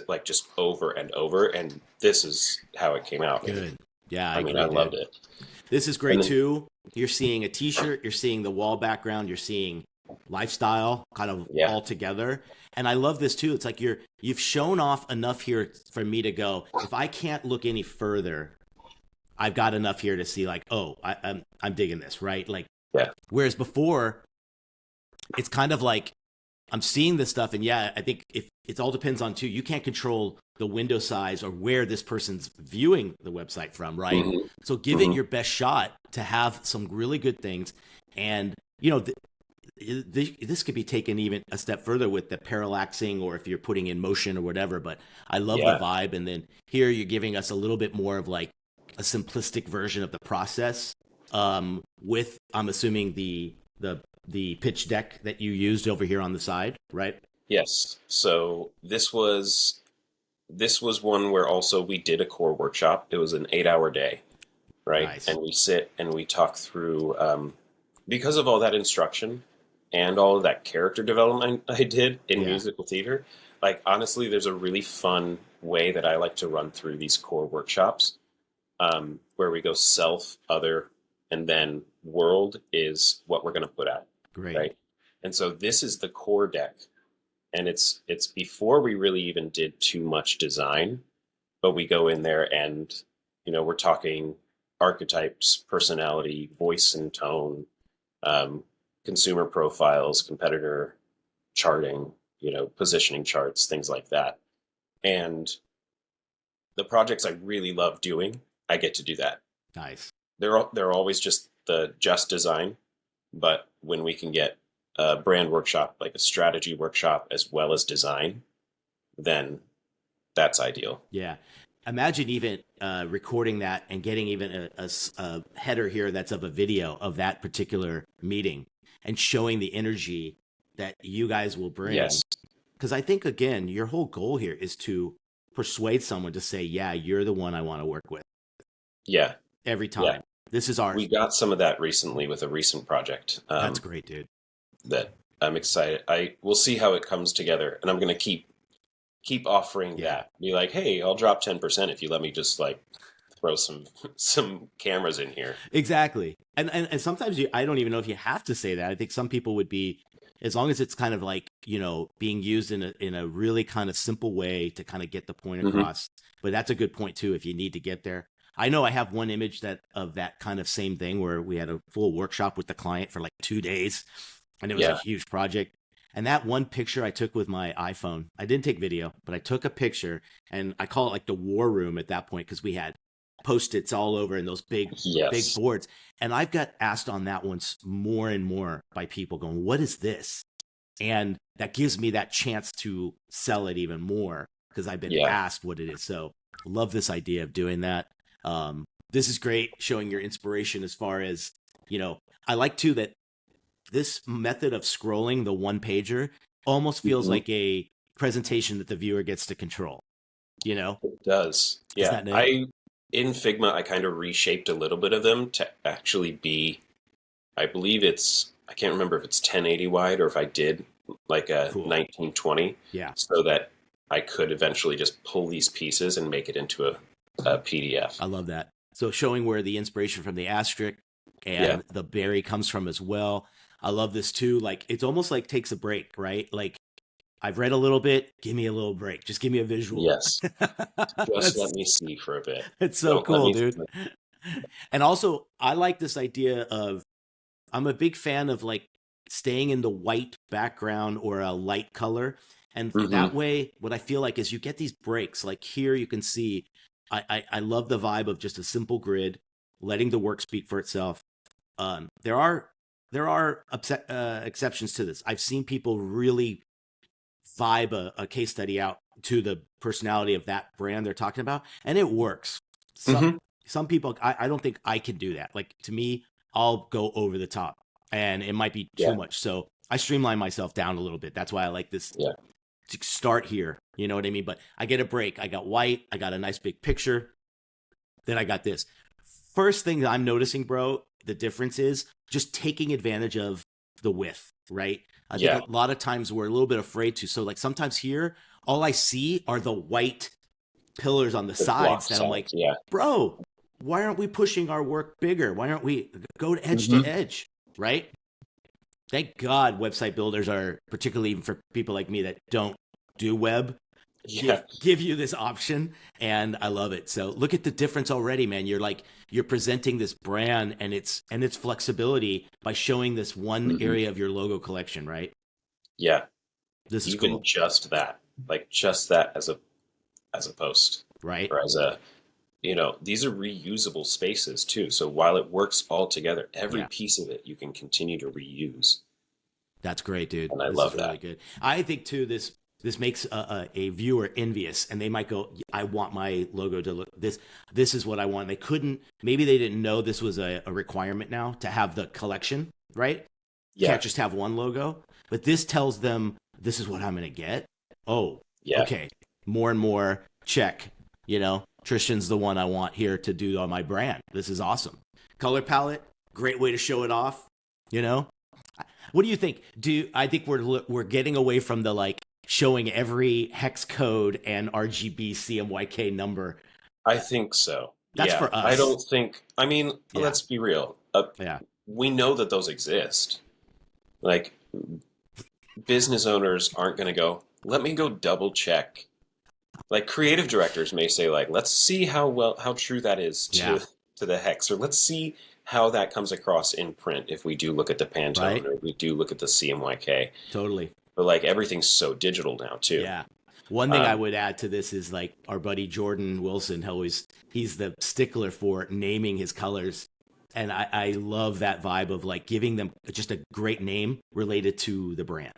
like just over and over, and this is how it came out. Good. Yeah, I I mean, I agree, loved dude. it. This is And great then, too. You're seeing a t-shirt, you're seeing the wall background, you're seeing lifestyle kind of yeah, all together. And I love this too. It's like you've shown off enough here for me to go, if I can't look any further, I've got enough here to see like, oh, I'm digging this, right? Like yeah, whereas before it's kind of like I'm seeing this stuff, and yeah, I think if it all depends on too, you can't control the window size or where this person's viewing the website from, right? hmm So give it hmm your best shot to have some really good things, and this could be taken even a step further with the parallaxing, or if you're putting in motion or whatever. But I love the yeah, vibe, and then here you're giving us a little bit more of like a simplistic version of the process, with I'm assuming the pitch deck that you used over here on the side, right? yes. So this was one where also we did a core workshop. It was an 8-hour day, right? Nice. And we sit and we talk through, because of all that instruction and all of that character development I did in Yeah. musical theater. Like, honestly, there's a really fun way that I like to run through these core workshops, where we go self, other, and then world is what we're going to put out, Great. right? And so this is the core deck, and it's before we really even did too much design, but we go in there and we're talking archetypes, personality, voice and tone, um, consumer profiles, competitor charting, positioning charts, things like that. And the projects I really love doing, I get to do that. Nice. They're always just design, but when we can get a brand workshop, like a strategy workshop, as well as design, then that's ideal. Yeah. Imagine even recording that and getting even a header here that's of a video of that particular meeting and showing the energy that you guys will bring. Yes. Because I think, again, your whole goal here is to persuade someone to say, yeah, you're the one I want to work with Yeah. every Yeah. time. This is ours. We got some of that recently with a recent project, That's great, dude. that I'm excited. I will see how it comes together, and I'm going to keep offering Yeah. that. Be like, hey, I'll drop 10% if you let me just like throw some cameras in here. Exactly. And sometimes I don't even know if you have to say that. I think some people would be, as long as it's kind of like, being used in a really kind of simple way to kind of get the point hmm across. But that's a good point too, if you need to get there. I know I have one image of that kind of same thing where we had a full workshop with the client for like 2 days, and it was a Yeah. huge project. And that one picture I took with my iPhone, I didn't take video, but I took a picture, and I call it like the war room at that point, because we had Post-its all over and those big Yes. boards. And I've got asked on that one more and more by people going, what is this? And that gives me that chance to sell it even more because I've been Yeah. asked what it is. So love this idea of doing that. This is great, showing your inspiration as far as, I like too that this method of scrolling the one pager almost feels hmm like a presentation that the viewer gets to control, It does. Is Yeah. that neat? In Figma, I kind of reshaped a little bit of them to actually be, I believe I can't remember if it's 1080 wide or if I did like a Cool. 1920, Yeah. so that I could eventually just pull these pieces and make it into a PDF. I love that. So showing where the inspiration from the asterisk and Yeah. the berry comes from as well. I love this too. Like it's almost like takes a break, right? Like I've read a little bit, give me a little break. Just give me a visual. Yes. Just let That's me see for a bit. it's so Don't let cool, me. dude. And also I like this idea of I'm a big fan of like staying in the white background or a light color. And hmm that way, what I feel like is you get these breaks. Like here you can see I love the vibe of just a simple grid, letting the work speak for itself. There are exceptions to this. I've seen people really vibe a case study out to the personality of that brand they're talking about, and it works. Some hmm some people, I don't think I can do that. Like to me, I'll go over the top, and it might be too Yeah. much. So I streamline myself down a little bit. That's why I like this Yeah. to start here. You know what I mean? But I get a break. I got white. I got a nice big picture. Then I got this. First thing that I'm noticing, bro, the difference is just taking advantage of the width, right? I Yeah. think a lot of times we're a little bit afraid to. So like sometimes here, all I see are the white pillars on the The block sides that I'm like, sides. Yeah. bro, why aren't we pushing our work bigger? Why aren't we to edge, right? Thank God website builders are, particularly even for people like me that don't do web, Yeah. give you this option, and I love it. So look at the difference already, man. You're presenting this brand and its flexibility by showing this one area of your logo collection, right? Yeah. This is Even cool, just that, like just that as a post, right? or as a, these are reusable spaces too. So while it works all together, every Yeah. piece of it you can continue to reuse. That's great, dude. And I This love is really that. good. I think too this makes a viewer envious, and they might go, I want my logo to look this. This is what I want. They couldn't. Maybe they didn't know this was a requirement now to have the collection, right? Yeah. Can't just have one logo. But this tells them this is what I'm going to get. Oh, Yeah. okay. More and more check. Tristan's the one I want here to do on my brand. This is awesome. Color palette, great way to show it off. What do you think? I think we're getting away from the like showing every hex code and RGB CMYK number. I think so. That's Yeah. for us. I don't think, Yeah. let's be real. Yeah. We know that those exist. Like, business owners aren't going to go, let me go double check. Like, creative directors may say, like, let's see how true that is to the hex, or let's see how that comes across in print if we do look at the Pantone, Right. or we do look at the CMYK. Totally. But like, everything's so digital now too. Yeah. One thing I would add to this is like our buddy Jordan Wilson, he's the stickler for naming his colors. And I love that vibe of like giving them just a great name related to the brand.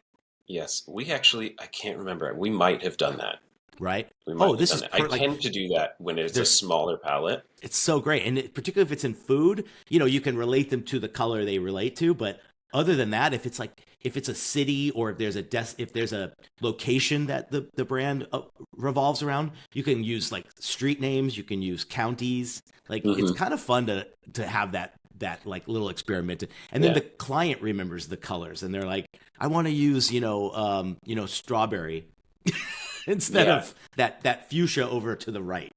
Yes, we actually, I can't remember. We might have done that. Right? We might have This done is that. I tend to do that when it's a smaller palette. It's so great. And particularly if it's in food, you can relate them to the color they relate to. But other than that, if it's a city, or if there's a location that the brand revolves around, you can use like street names, you can use counties. Like it's kind of fun to have that like little experiment. And then the client remembers the colors, and they're like, I want to use strawberry instead of that fuchsia over to the right.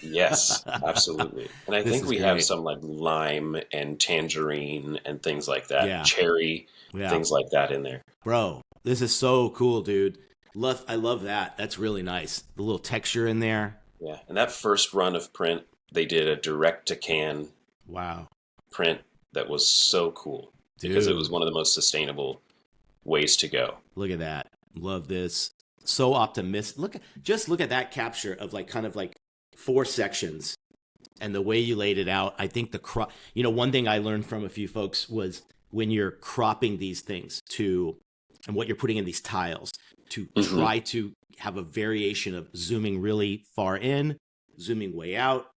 Yes, absolutely. And I think we have some like lime and tangerine and things like that. Yeah. Cherry, things like that in there. Bro, this is so cool, dude. I love that. That's really nice. The little texture in there. Yeah. And that first run of print, they did a direct to can print that was so cool. Dude. Because it was one of the most sustainable ways to go. Look at that. Love this. So optimistic. Look at that capture of like kind of like 4 sections, and the way you laid it out. I think one thing I learned from a few folks was when you're cropping these things and what you're putting in these tiles to try to have a variation of zooming really far in, zooming way out,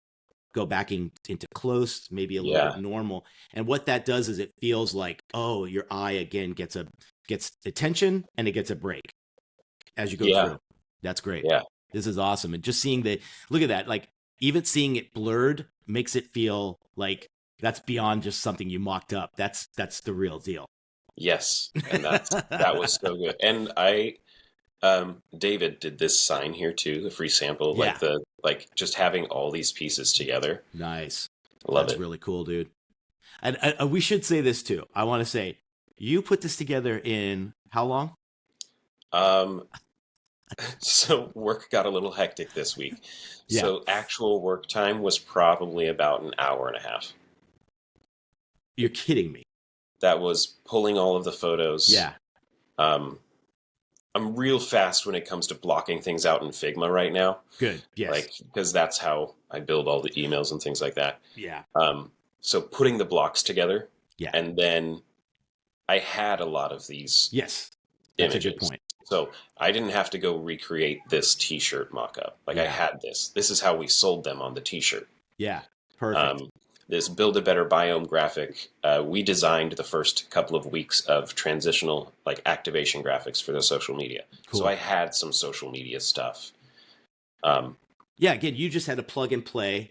go back into close, maybe a little bit normal. And what that does is it feels like, oh, your eye again gets attention and it gets a break as you go through. That's great. Yeah. This is awesome. And just seeing look at that, like even seeing it blurred makes it feel like that's beyond just something you mocked up. That's the real deal. Yes. And that was so good. And David did this sign here too, the free sample, like just having all these pieces together. Nice. Love That's it. really cool, dude. And we should say this too. I want to say, you put this together in how long? So work got a little hectic this week. Yeah. So actual work time was probably about an hour and a half. You're kidding me. That was pulling all of the photos. Yeah. I'm real fast when it comes to blocking things out in Figma right now. Good. Yes. Because that's how I build all the emails and things like that. Yeah. So putting the blocks together. Yeah. And then I had a lot of these Yes. That's images. a good point. So I didn't have to go recreate this t-shirt mock-up. I had this. This is how we sold them on the t-shirt. Yeah. Perfect. This Build a Better Biome graphic, we designed the first couple of weeks of transitional like activation graphics for the social media. Cool. So I had some social media stuff. Yeah, again, you just had to plug and play,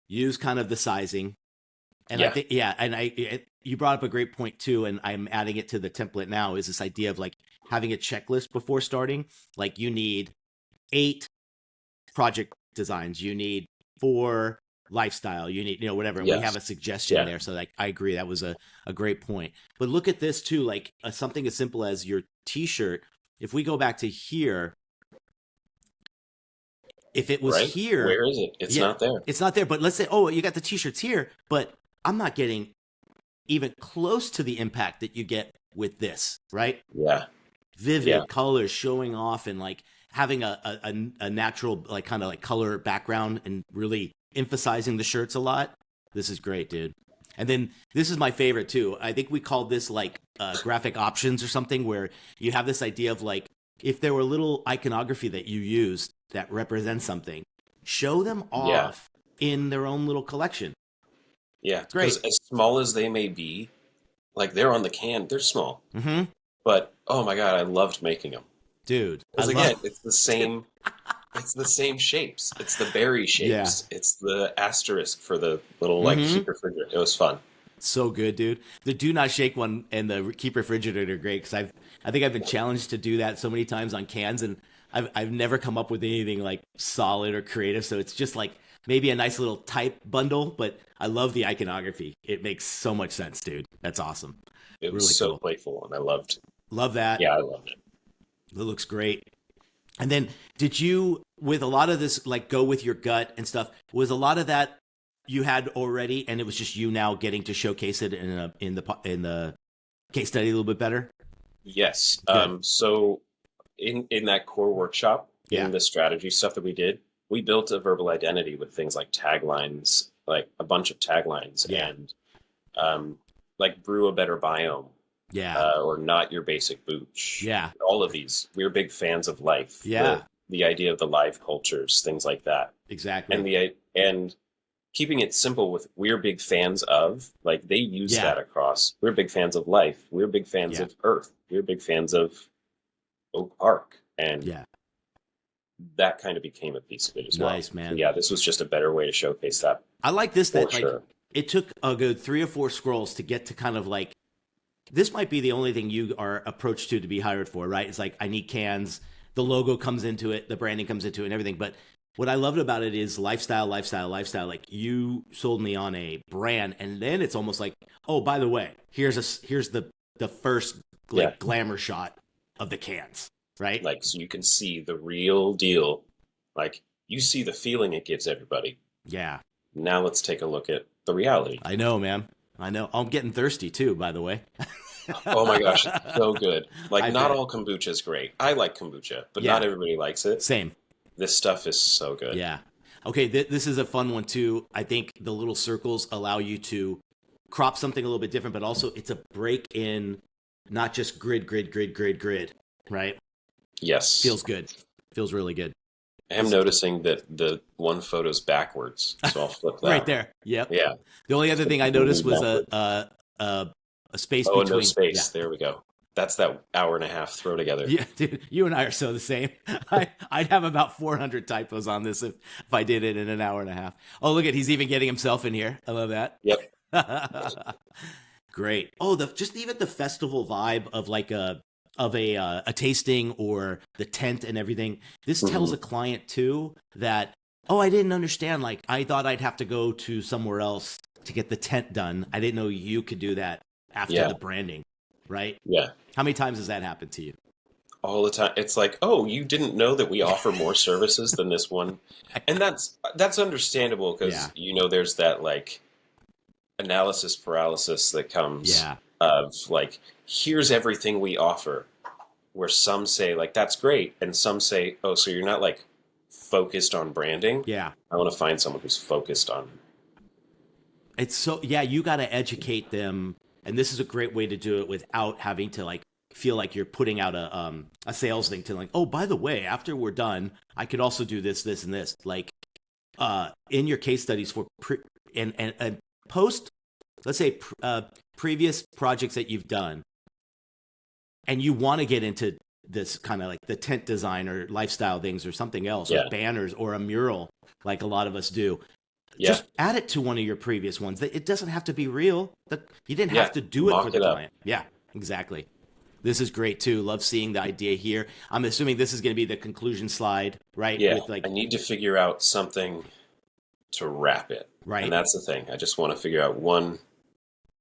use kind of the sizing, And I think, yeah, and you brought up a great point too, and I'm adding it to the template now, is this idea of like having a checklist before starting. Like you need 8 project designs, you need 4 lifestyle, you need, whatever. And we Yes. have a suggestion Yeah. there. So like, I agree. That was a great point. But look at this too, like something as simple as your t-shirt. If we go back to here, if it was Right? here, Where is it? It's not there. It's not there. But let's say, oh, you got the t-shirts here, but I'm not getting even close to the impact that you get with this, right? Yeah. Vivid colors showing off and like having a natural like kind of like color background and really emphasizing the shirts a lot. This is great, dude. And then this is my favorite too. I think we called this like graphic options or something, where you have this idea of like, if there were little iconography that you used that represents something, show them off in their own little collection. Yeah. Great. As small as they may be, like they're on the can, they're small. Mm-hmm. But oh my God, I loved making them. Dude. Because again, it's the same. It's the same shapes. It's the berry shapes. Yeah. It's the asterisk for the little like keep refrigerator. It was fun. So good, dude. The do not shake one and the keep refrigerator are great, because I think I've been challenged to do that so many times on cans, and I've never come up with anything like solid or creative. So it's just like maybe a nice little type bundle, but I love the iconography. It makes so much sense, dude. That's awesome. It was Really so cool. playful, and I loved. Love that. Yeah, I loved it. It looks great. And then did you, with a lot of this, like go with your gut and stuff, was a lot of that you had already, and it was just you now getting to showcase it in the case study a little bit better? Yes. Good. So in that core workshop, Yeah. in the strategy stuff that we did, we built a verbal identity with things like taglines, like a bunch of taglines, Yeah. and like brew a better biome. Yeah. Or not your basic booch. Yeah. All of these. We're big fans of life. Yeah. The idea of the live cultures, things like that. Exactly. And keeping it simple with we're big fans of, like they use that across. We're big fans of life. We're big fans of Earth. We're big fans of Oak Park. And that kind of became a piece of it as well. Nice, man. So yeah, this was just a better way to showcase that. I like this, that like sure. It took a good 3 or 4 scrolls to get to kind of like, this might be the only thing you are approached to be hired for, right? It's like, I need cans. The logo comes into it, the branding comes into it, and everything. But what I loved about it is lifestyle. Like you sold me on a brand, and then it's almost like, oh, by the way, here's the first like glamour shot of the cans, right? Like, so you can see the real deal. Like, you see the feeling it gives everybody. Yeah. Now let's take a look at the reality. I know, man. I know. I'm getting thirsty too, by the way. Oh my gosh, it's so good. Like, not all kombucha is great. I like kombucha, but not everybody likes it. Same. This stuff is so good. Yeah. Okay, this is a fun one too. I think the little circles allow you to crop something a little bit different, but also it's a break in, not just grid, right? Yes. Feels good. Feels really good. I am noticing that the one photo's backwards, so I'll flip that. Right there. Yep. Yeah. The only other thing I noticed was a space between. Oh, no space. Yeah. There we go. That's that hour and a half throw together. Yeah, dude, you and I are so the same. I'd have about 400 typos on this if I did it in an hour and a half. Oh, look at, he's even getting himself in here. I love that. Yep. Great. Oh, just even the festival vibe of like a tasting or the tent and everything. This tells a client too that, oh, I didn't understand. Like, I thought I'd have to go to somewhere else to get the tent done. I didn't know you could do that after the branding, right? Yeah. How many times has that happened to you? All the time. It's like, oh, you didn't know that we offer more services than this one. And that's understandable because, there's that like analysis paralysis that comes of like, here's everything we offer, where some say like, that's great. And some say, oh, so you're not like focused on branding. Yeah. I want to find someone who's focused on. It's so, you got to educate them. And this is a great way to do it without having to like feel like you're putting out a sales thing to like, oh, by the way, after we're done, I could also do this, this, and this. Like in your case studies for and post, let's say previous projects that you've done, and you want to get into this kind of like the tent design or lifestyle things or something else, or banners or a mural, like a lot of us do. Yeah. Just add it to one of your previous ones. It doesn't have to be real. You didn't Yeah. have to do it for Mock the it up. client. Yeah, exactly. This is great too. Love seeing the idea here. I'm assuming this is going to be the conclusion slide, right? Yeah. With like, I need to figure out something to wrap it. And right? that's the thing. I just want to figure out one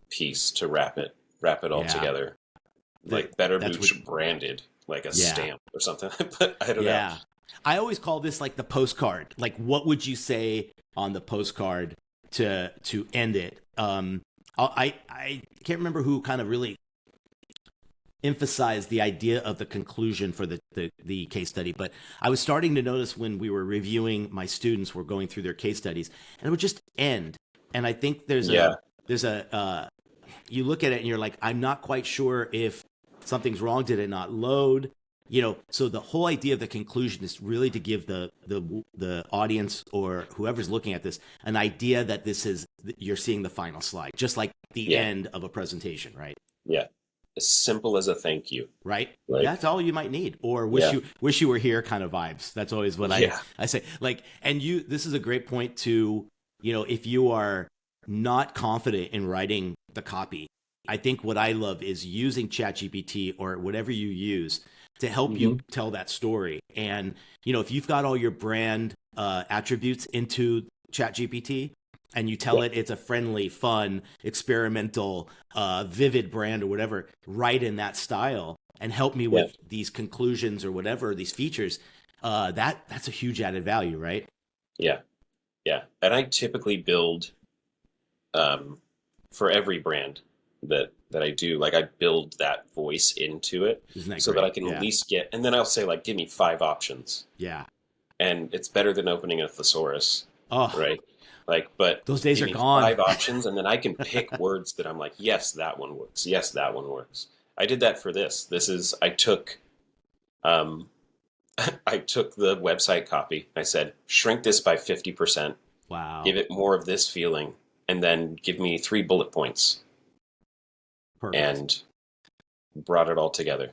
piece to wrap it all Yeah. together. The- Like Better that's Mooch what- branded, like a Yeah. stamp or something. But I don't know. Yeah. I always call this like the postcard. Like, what would you say on the postcard to end it? I can't remember who kind of really emphasized the idea of the conclusion for the case study, but I was starting to notice when we were reviewing, my students were going through their case studies, and it would just end. And I think there's a you look at it and you're like, I'm not quite sure if something's wrong. Did it not load? You know, so the whole idea of the conclusion is really to give the audience or whoever's looking at this an idea that you're seeing the final slide, just like the end of a presentation, right? Yeah. As simple as a thank you. Right. Like, that's all you might need, or wish you were here kind of vibes. That's always what I say. Like, and this is a great point to, you know, if you are not confident in writing the copy, I think what I love is using ChatGPT or whatever you use to help you tell that story. And, you know, if you've got all your brand attributes into ChatGPT and you tell it it's a friendly, fun, experimental, vivid brand or whatever, write in that style and help me with these conclusions or whatever, these features, that's a huge added value, right? Yeah. Yeah. And I typically build for every brand that I do, like I build that voice into it so that I can at least get, and then I'll say like, give me 5 options. Yeah. And it's better than opening a thesaurus, Oh, right? Like, but those days give are me gone. 5 options, and then I can pick words that I'm like, yes, that one works. Yes, that one works. I did that for this. I took the website copy. I said, shrink this by 50%. Wow. Give it more of this feeling, and then give me 3 bullet points. Perfect. And brought it all together.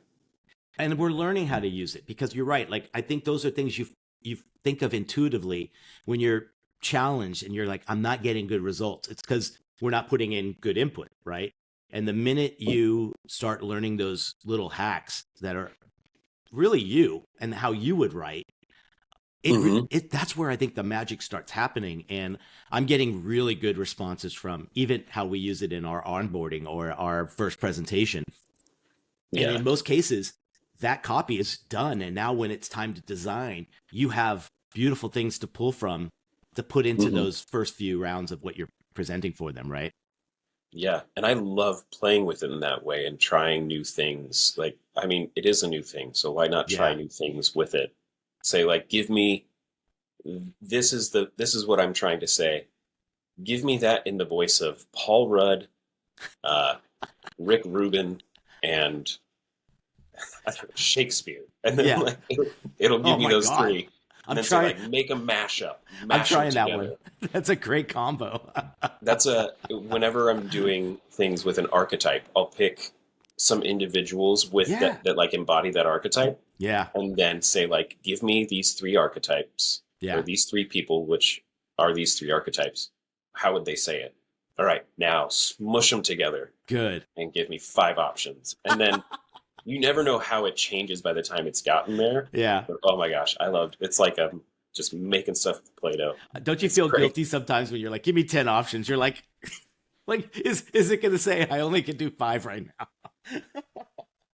And we're learning how to use it, because you're right. Like, I think those are things you think of intuitively when you're challenged and you're like, I'm not getting good results. It's because we're not putting in good input, right? And the minute you start learning those little hacks that are really you and how you would write, that's where I think the magic starts happening. And I'm getting really good responses from even how we use it in our onboarding or our first presentation. Yeah. And in most cases, that copy is done. And now when it's time to design, you have beautiful things to pull from to put into those first few rounds of what you're presenting for them, right? Yeah. And I love playing with it in that way and trying new things. Like, I mean, it is a new thing, so why not try new things with it? Say like, give me, this is what I'm trying to say. Give me that in the voice of Paul Rudd, Rick Rubin, and Shakespeare. And then like, it'll give me those 3. And then say like, make a mashup. I'm trying that one. That's a great combo. Whenever I'm doing things with an archetype, I'll pick some individuals with that like embody that archetype. Yeah. And then say like, give me these 3 archetypes or these 3 people, which are these 3 archetypes. How would they say it? All right, now smush them together. Good. And give me 5 options. And then you never know how it changes by the time it's gotten there. Yeah. But, oh my gosh, I loved it. It's like I'm just making stuff with Play-Doh. Don't you feel guilty sometimes when you're like, give me 10 options? You're like, is it going to say I only can do 5 right now?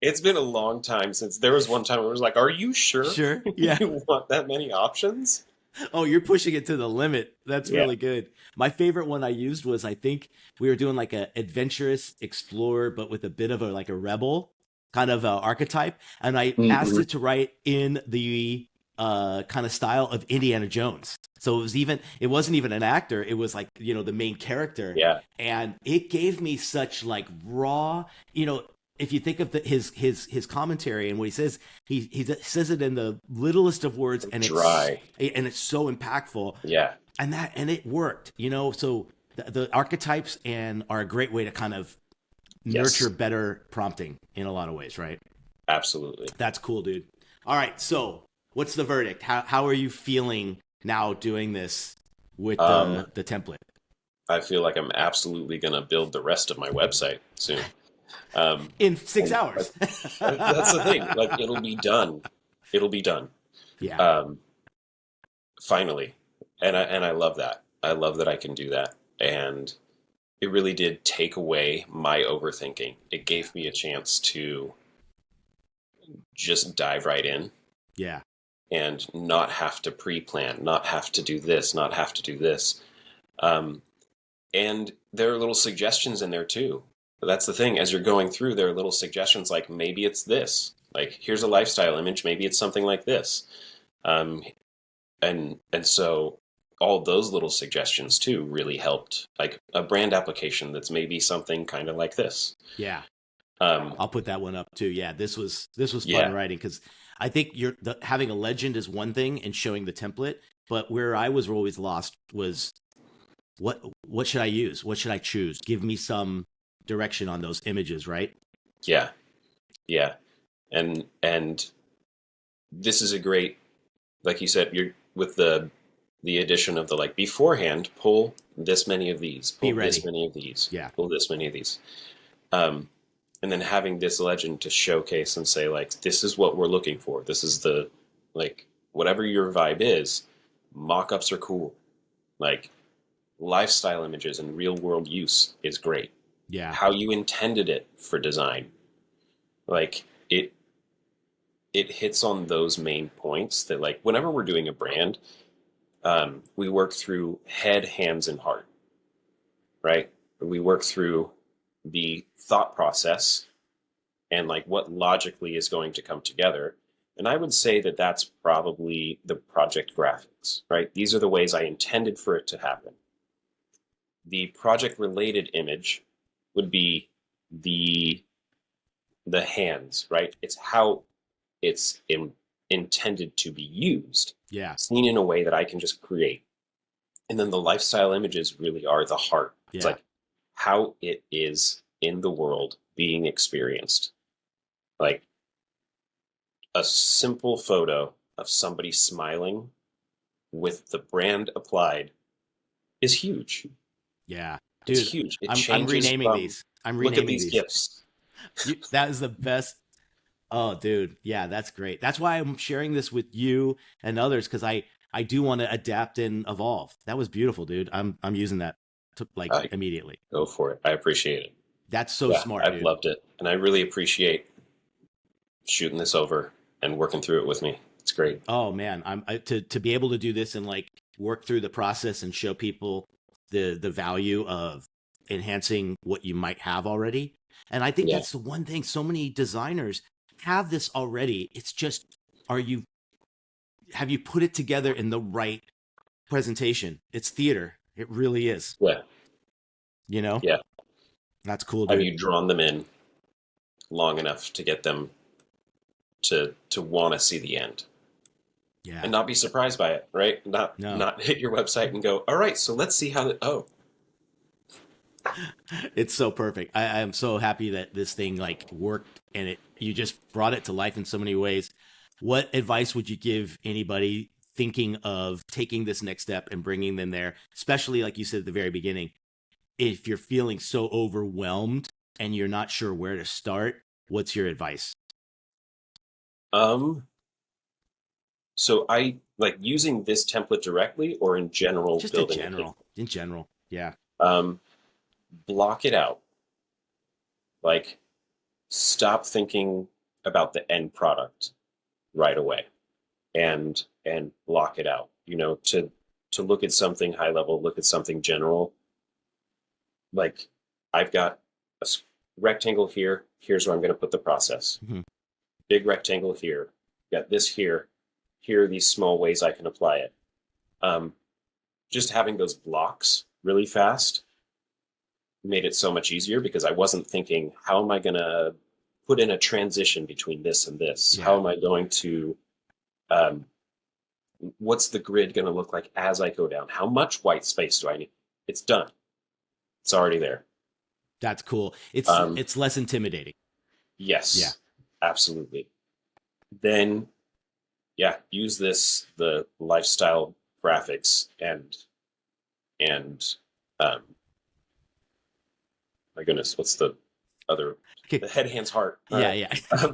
It's been a long time since there was one time where it was like, are you sure? Sure. Yeah. You want that many options? Oh, you're pushing it to the limit. That's really good. My favorite one I used was, I think we were doing like a adventurous explorer, but with a bit of a rebel kind of archetype. And I asked it to write in the kind of style of Indiana Jones. So it wasn't even an actor. It was like, you know, the main character. Yeah. And it gave me such like raw, you know, if you think of his commentary and what he says, he says it in the littlest of words, and dry, and it's so impactful. Yeah, and it worked, you know. So the archetypes are a great way to kind of nurture better prompting in a lot of ways, right? Absolutely. That's cool, dude. All right, so what's the verdict? How are you feeling now doing this with Um, the template? I feel like I'm absolutely going to build the rest of my website soon. Um, In 6 and like, hours. that's the thing. Like it'll be done. It'll be done. Yeah. Um, finally, and I love that. I love that I can do that. And it really did take away my overthinking. It gave me a chance to just dive right in Yeah. and not have to pre-plan, not have to do this, not have to do this. Um, and there are little suggestions in there too. That's the thing. As you're going through, there are little suggestions like maybe it's this. Like here's a lifestyle image. Maybe it's something like this. Um, and so all those little suggestions too really helped. Like a brand application that's maybe something kind of like this. Yeah. Um, I'll put that one up too. Yeah, this was fun yeah, writing because I think having a legend is one thing and showing the template, but where I was always lost was what should I use? What should I choose? Give me some direction on those images, right? yeah, yeah. And this is a great, like you said, you're with the addition of the like beforehand, pull this many of these, Be pull this ready. many of these, Yeah. pull this many of these. Um, and then having this legend to showcase and say like this is what we're looking for. This is the like whatever your vibe is, mock-ups are cool. Like lifestyle images and real world use is great. Yeah. How you intended it for design. Like it hits on those main points that like whenever we're doing a brand, we work through head, hands, and heart, right? We work through the thought process and like what logically is going to come together. And I would say that that's probably the project graphics, right? These are the ways I intended for it to happen. The project related image would be the the hands, right? It's how it's intended to be used, Yeah. seen in a way that I can just create. And then the lifestyle images really are the heart. It's Yeah. like how it is in the world being experienced. Like a simple photo of somebody smiling with the brand applied is huge. Yeah. It's Dude, huge. It I'm changes renaming from these. I'm look at renaming these these. gifts. That is the best. Oh, dude. Yeah, that's great. That's why I'm sharing this with you and others because I do want to adapt and evolve. That was beautiful, dude. I'm using that to, like I immediately. go for it. I appreciate it. That's so Yeah, smart, I've dude. loved it. And I really appreciate shooting this over and working through it with me. It's great. Oh man, to be able to do this and like work through the process and show people the value of enhancing what you might have already. And I think Yeah. that's the one thing so many designers have this already. It's just are you have you put it together in the right presentation? It's theater. It really is. Yeah. You know? Yeah. That's cool, Have dude. you drawn them in long enough to get them to want to see the end Yeah. and not be surprised by it, right? Not No. not hit your website and go, all right, so let's see how that. Oh, It's so perfect. I'm so happy that this thing like worked and you just brought it to life in so many ways. What advice would you give anybody thinking of taking this next step and bringing them there, especially like you said at the very beginning, if you're feeling so overwhelmed and you're not sure where to start, what's your advice? um. So I like using this template directly or in general Just building a page. in general. Yeah. Um, block it out. Like stop thinking about the end product right away and block it out. You know, to look at something high level, look at something general. Like I've got a rectangle here. Here's where I'm going to put the process. Mhm. Big rectangle here. Got this here. Here are these small ways I can apply it. Um, just having those blocks really fast made it so much easier because I wasn't thinking, how am I going to put in a transition between this and this? Yeah. How am I going to, um, what's the grid going to look like as I go down? How much white space do I need? It's done. It's already there. That's cool. Um, It's less intimidating. Yes, Yeah. absolutely. Then, yeah, use the lifestyle graphics and And um, my goodness, what's the other? Okay. The head, hands, heart. All Yeah, right. yeah.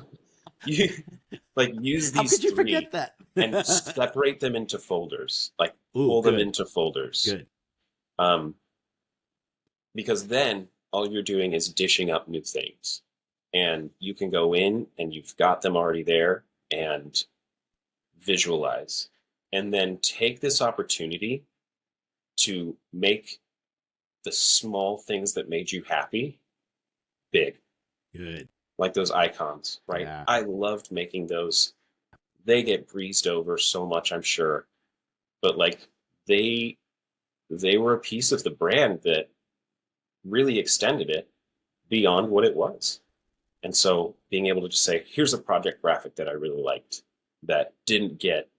You like use How these could you three forget that? and separate them into folders. Like Ooh, pull them good, into folders. good. Um, because then all you're doing is dishing up new things, and you can go in and you've got them already there and visualize, and then take this opportunity to make the small things that made you happy big, Good. like those icons, right? Yeah. I loved making those. They get breezed over so much, I'm sure, but like they they were a piece of the brand that really extended it beyond what it was. And so being able to just say, here's a project graphic that I really liked that didn't get,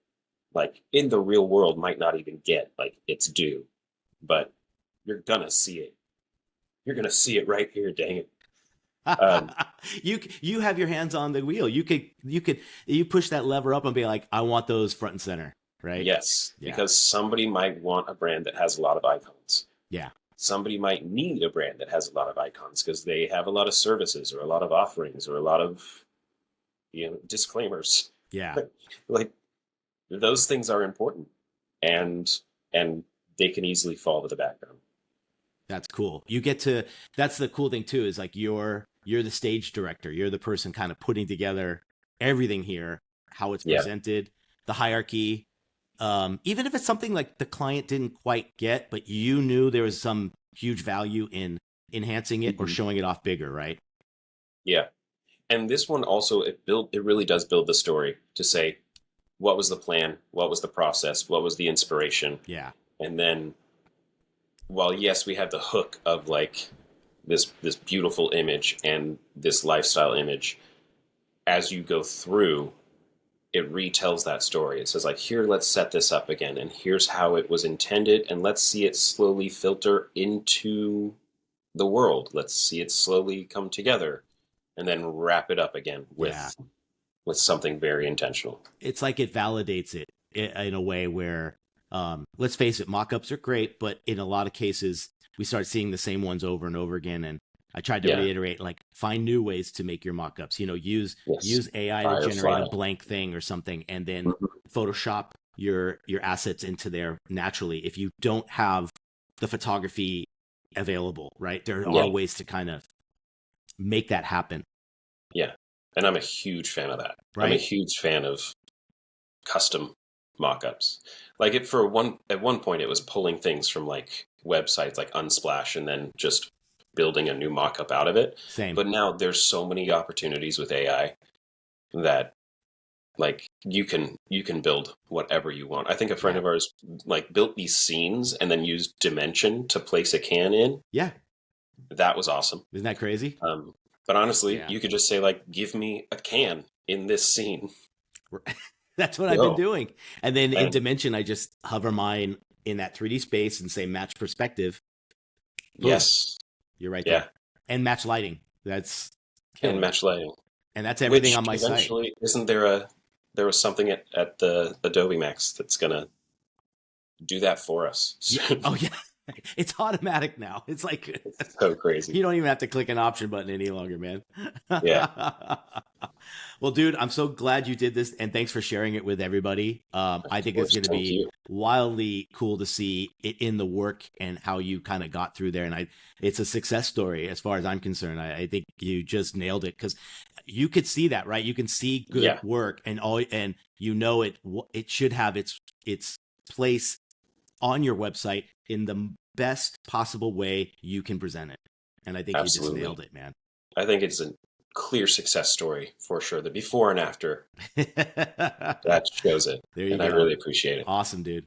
like, in the real world might not even get like its due, but you're gonna see it. You're gonna see it right here, dang it. Um, You have your hands on the wheel. You push that lever up and be like, I want those front and center, right? yes, Yeah. because somebody might want a brand that has a lot of icons. Yeah. Somebody might need a brand that has a lot of icons because they have a lot of services or a lot of offerings or a lot of disclaimers. Yeah. Like those things are important, and they can easily fall to the background. That's cool. You get to, that's the cool thing too, is like you're the stage director. You're the person kind of putting together everything here, how it's Yeah. presented, the hierarchy. Even if it's something like the client didn't quite get, but you knew there was some huge value in enhancing it or Mhm. showing it off bigger, right? Yeah. And this one also, it really does build the story to say, what was the plan? What was the process? What was the inspiration? Yeah. And then, while yes, we have the hook of like this beautiful image and this lifestyle image, as you go through, it retells that story. It says like, here, let's set this up again, and here's how it was intended, and let's see it slowly filter into the world. Let's see it slowly come together, and then wrap it up again with Yeah. with something very intentional. It's like it validates it in a way where, let's face it, mock-ups are great, but in a lot of cases, we start seeing the same ones over and over again. And I tried to Yeah. reiterate, like, find new ways to make your mock-ups. Use Yes. AI to generate Firefly. a blank thing or something, and then Mhm. Photoshop your assets into there naturally. If you don't have the photography available, right? There Yeah. are ways to kind of make that happen. Yeah. And I'm a huge fan of that. I'm a Right. huge fan of custom mock-ups. Like at one point it was pulling things from like websites like Unsplash and then just building a new mock-up out of it. Same. But now there's so many opportunities with AI that like you can build whatever you want. I think a friend of ours like built these scenes and then used dimension to place a can in. Yeah. That was awesome. Isn't that crazy? But honestly, Yeah. you could just say like, give me a can in this scene. That's what I've been doing. And then in And- Dimension, I just hover mine in that 3D space and say match perspective. Boom. Yes. You're right Yeah. there. And match lighting. That's And killer. match lighting. And that's everything Which on my site. eventually, isn't there was something at the Adobe Max that's gonna do that for us. Yeah. Oh yeah. It's automatic now. It's like It's so crazy. you don't even have to click an option button any longer, man. Yeah. Well, dude, I'm so glad you did this, and thanks for sharing it with everybody. I think it's course, going to thank be you. wildly cool to see it in the work and how you kind of got through there. And it's a success story as far as I'm concerned. I think you just nailed it because you could see that, right? You can see good Yeah. work, and it should have its place on your website in the best possible way you can present it. And I think Absolutely. you just nailed it, man. I think it's a clear success story for sure. The before and after, that shows it. There you And go. I really appreciate it. Awesome, dude.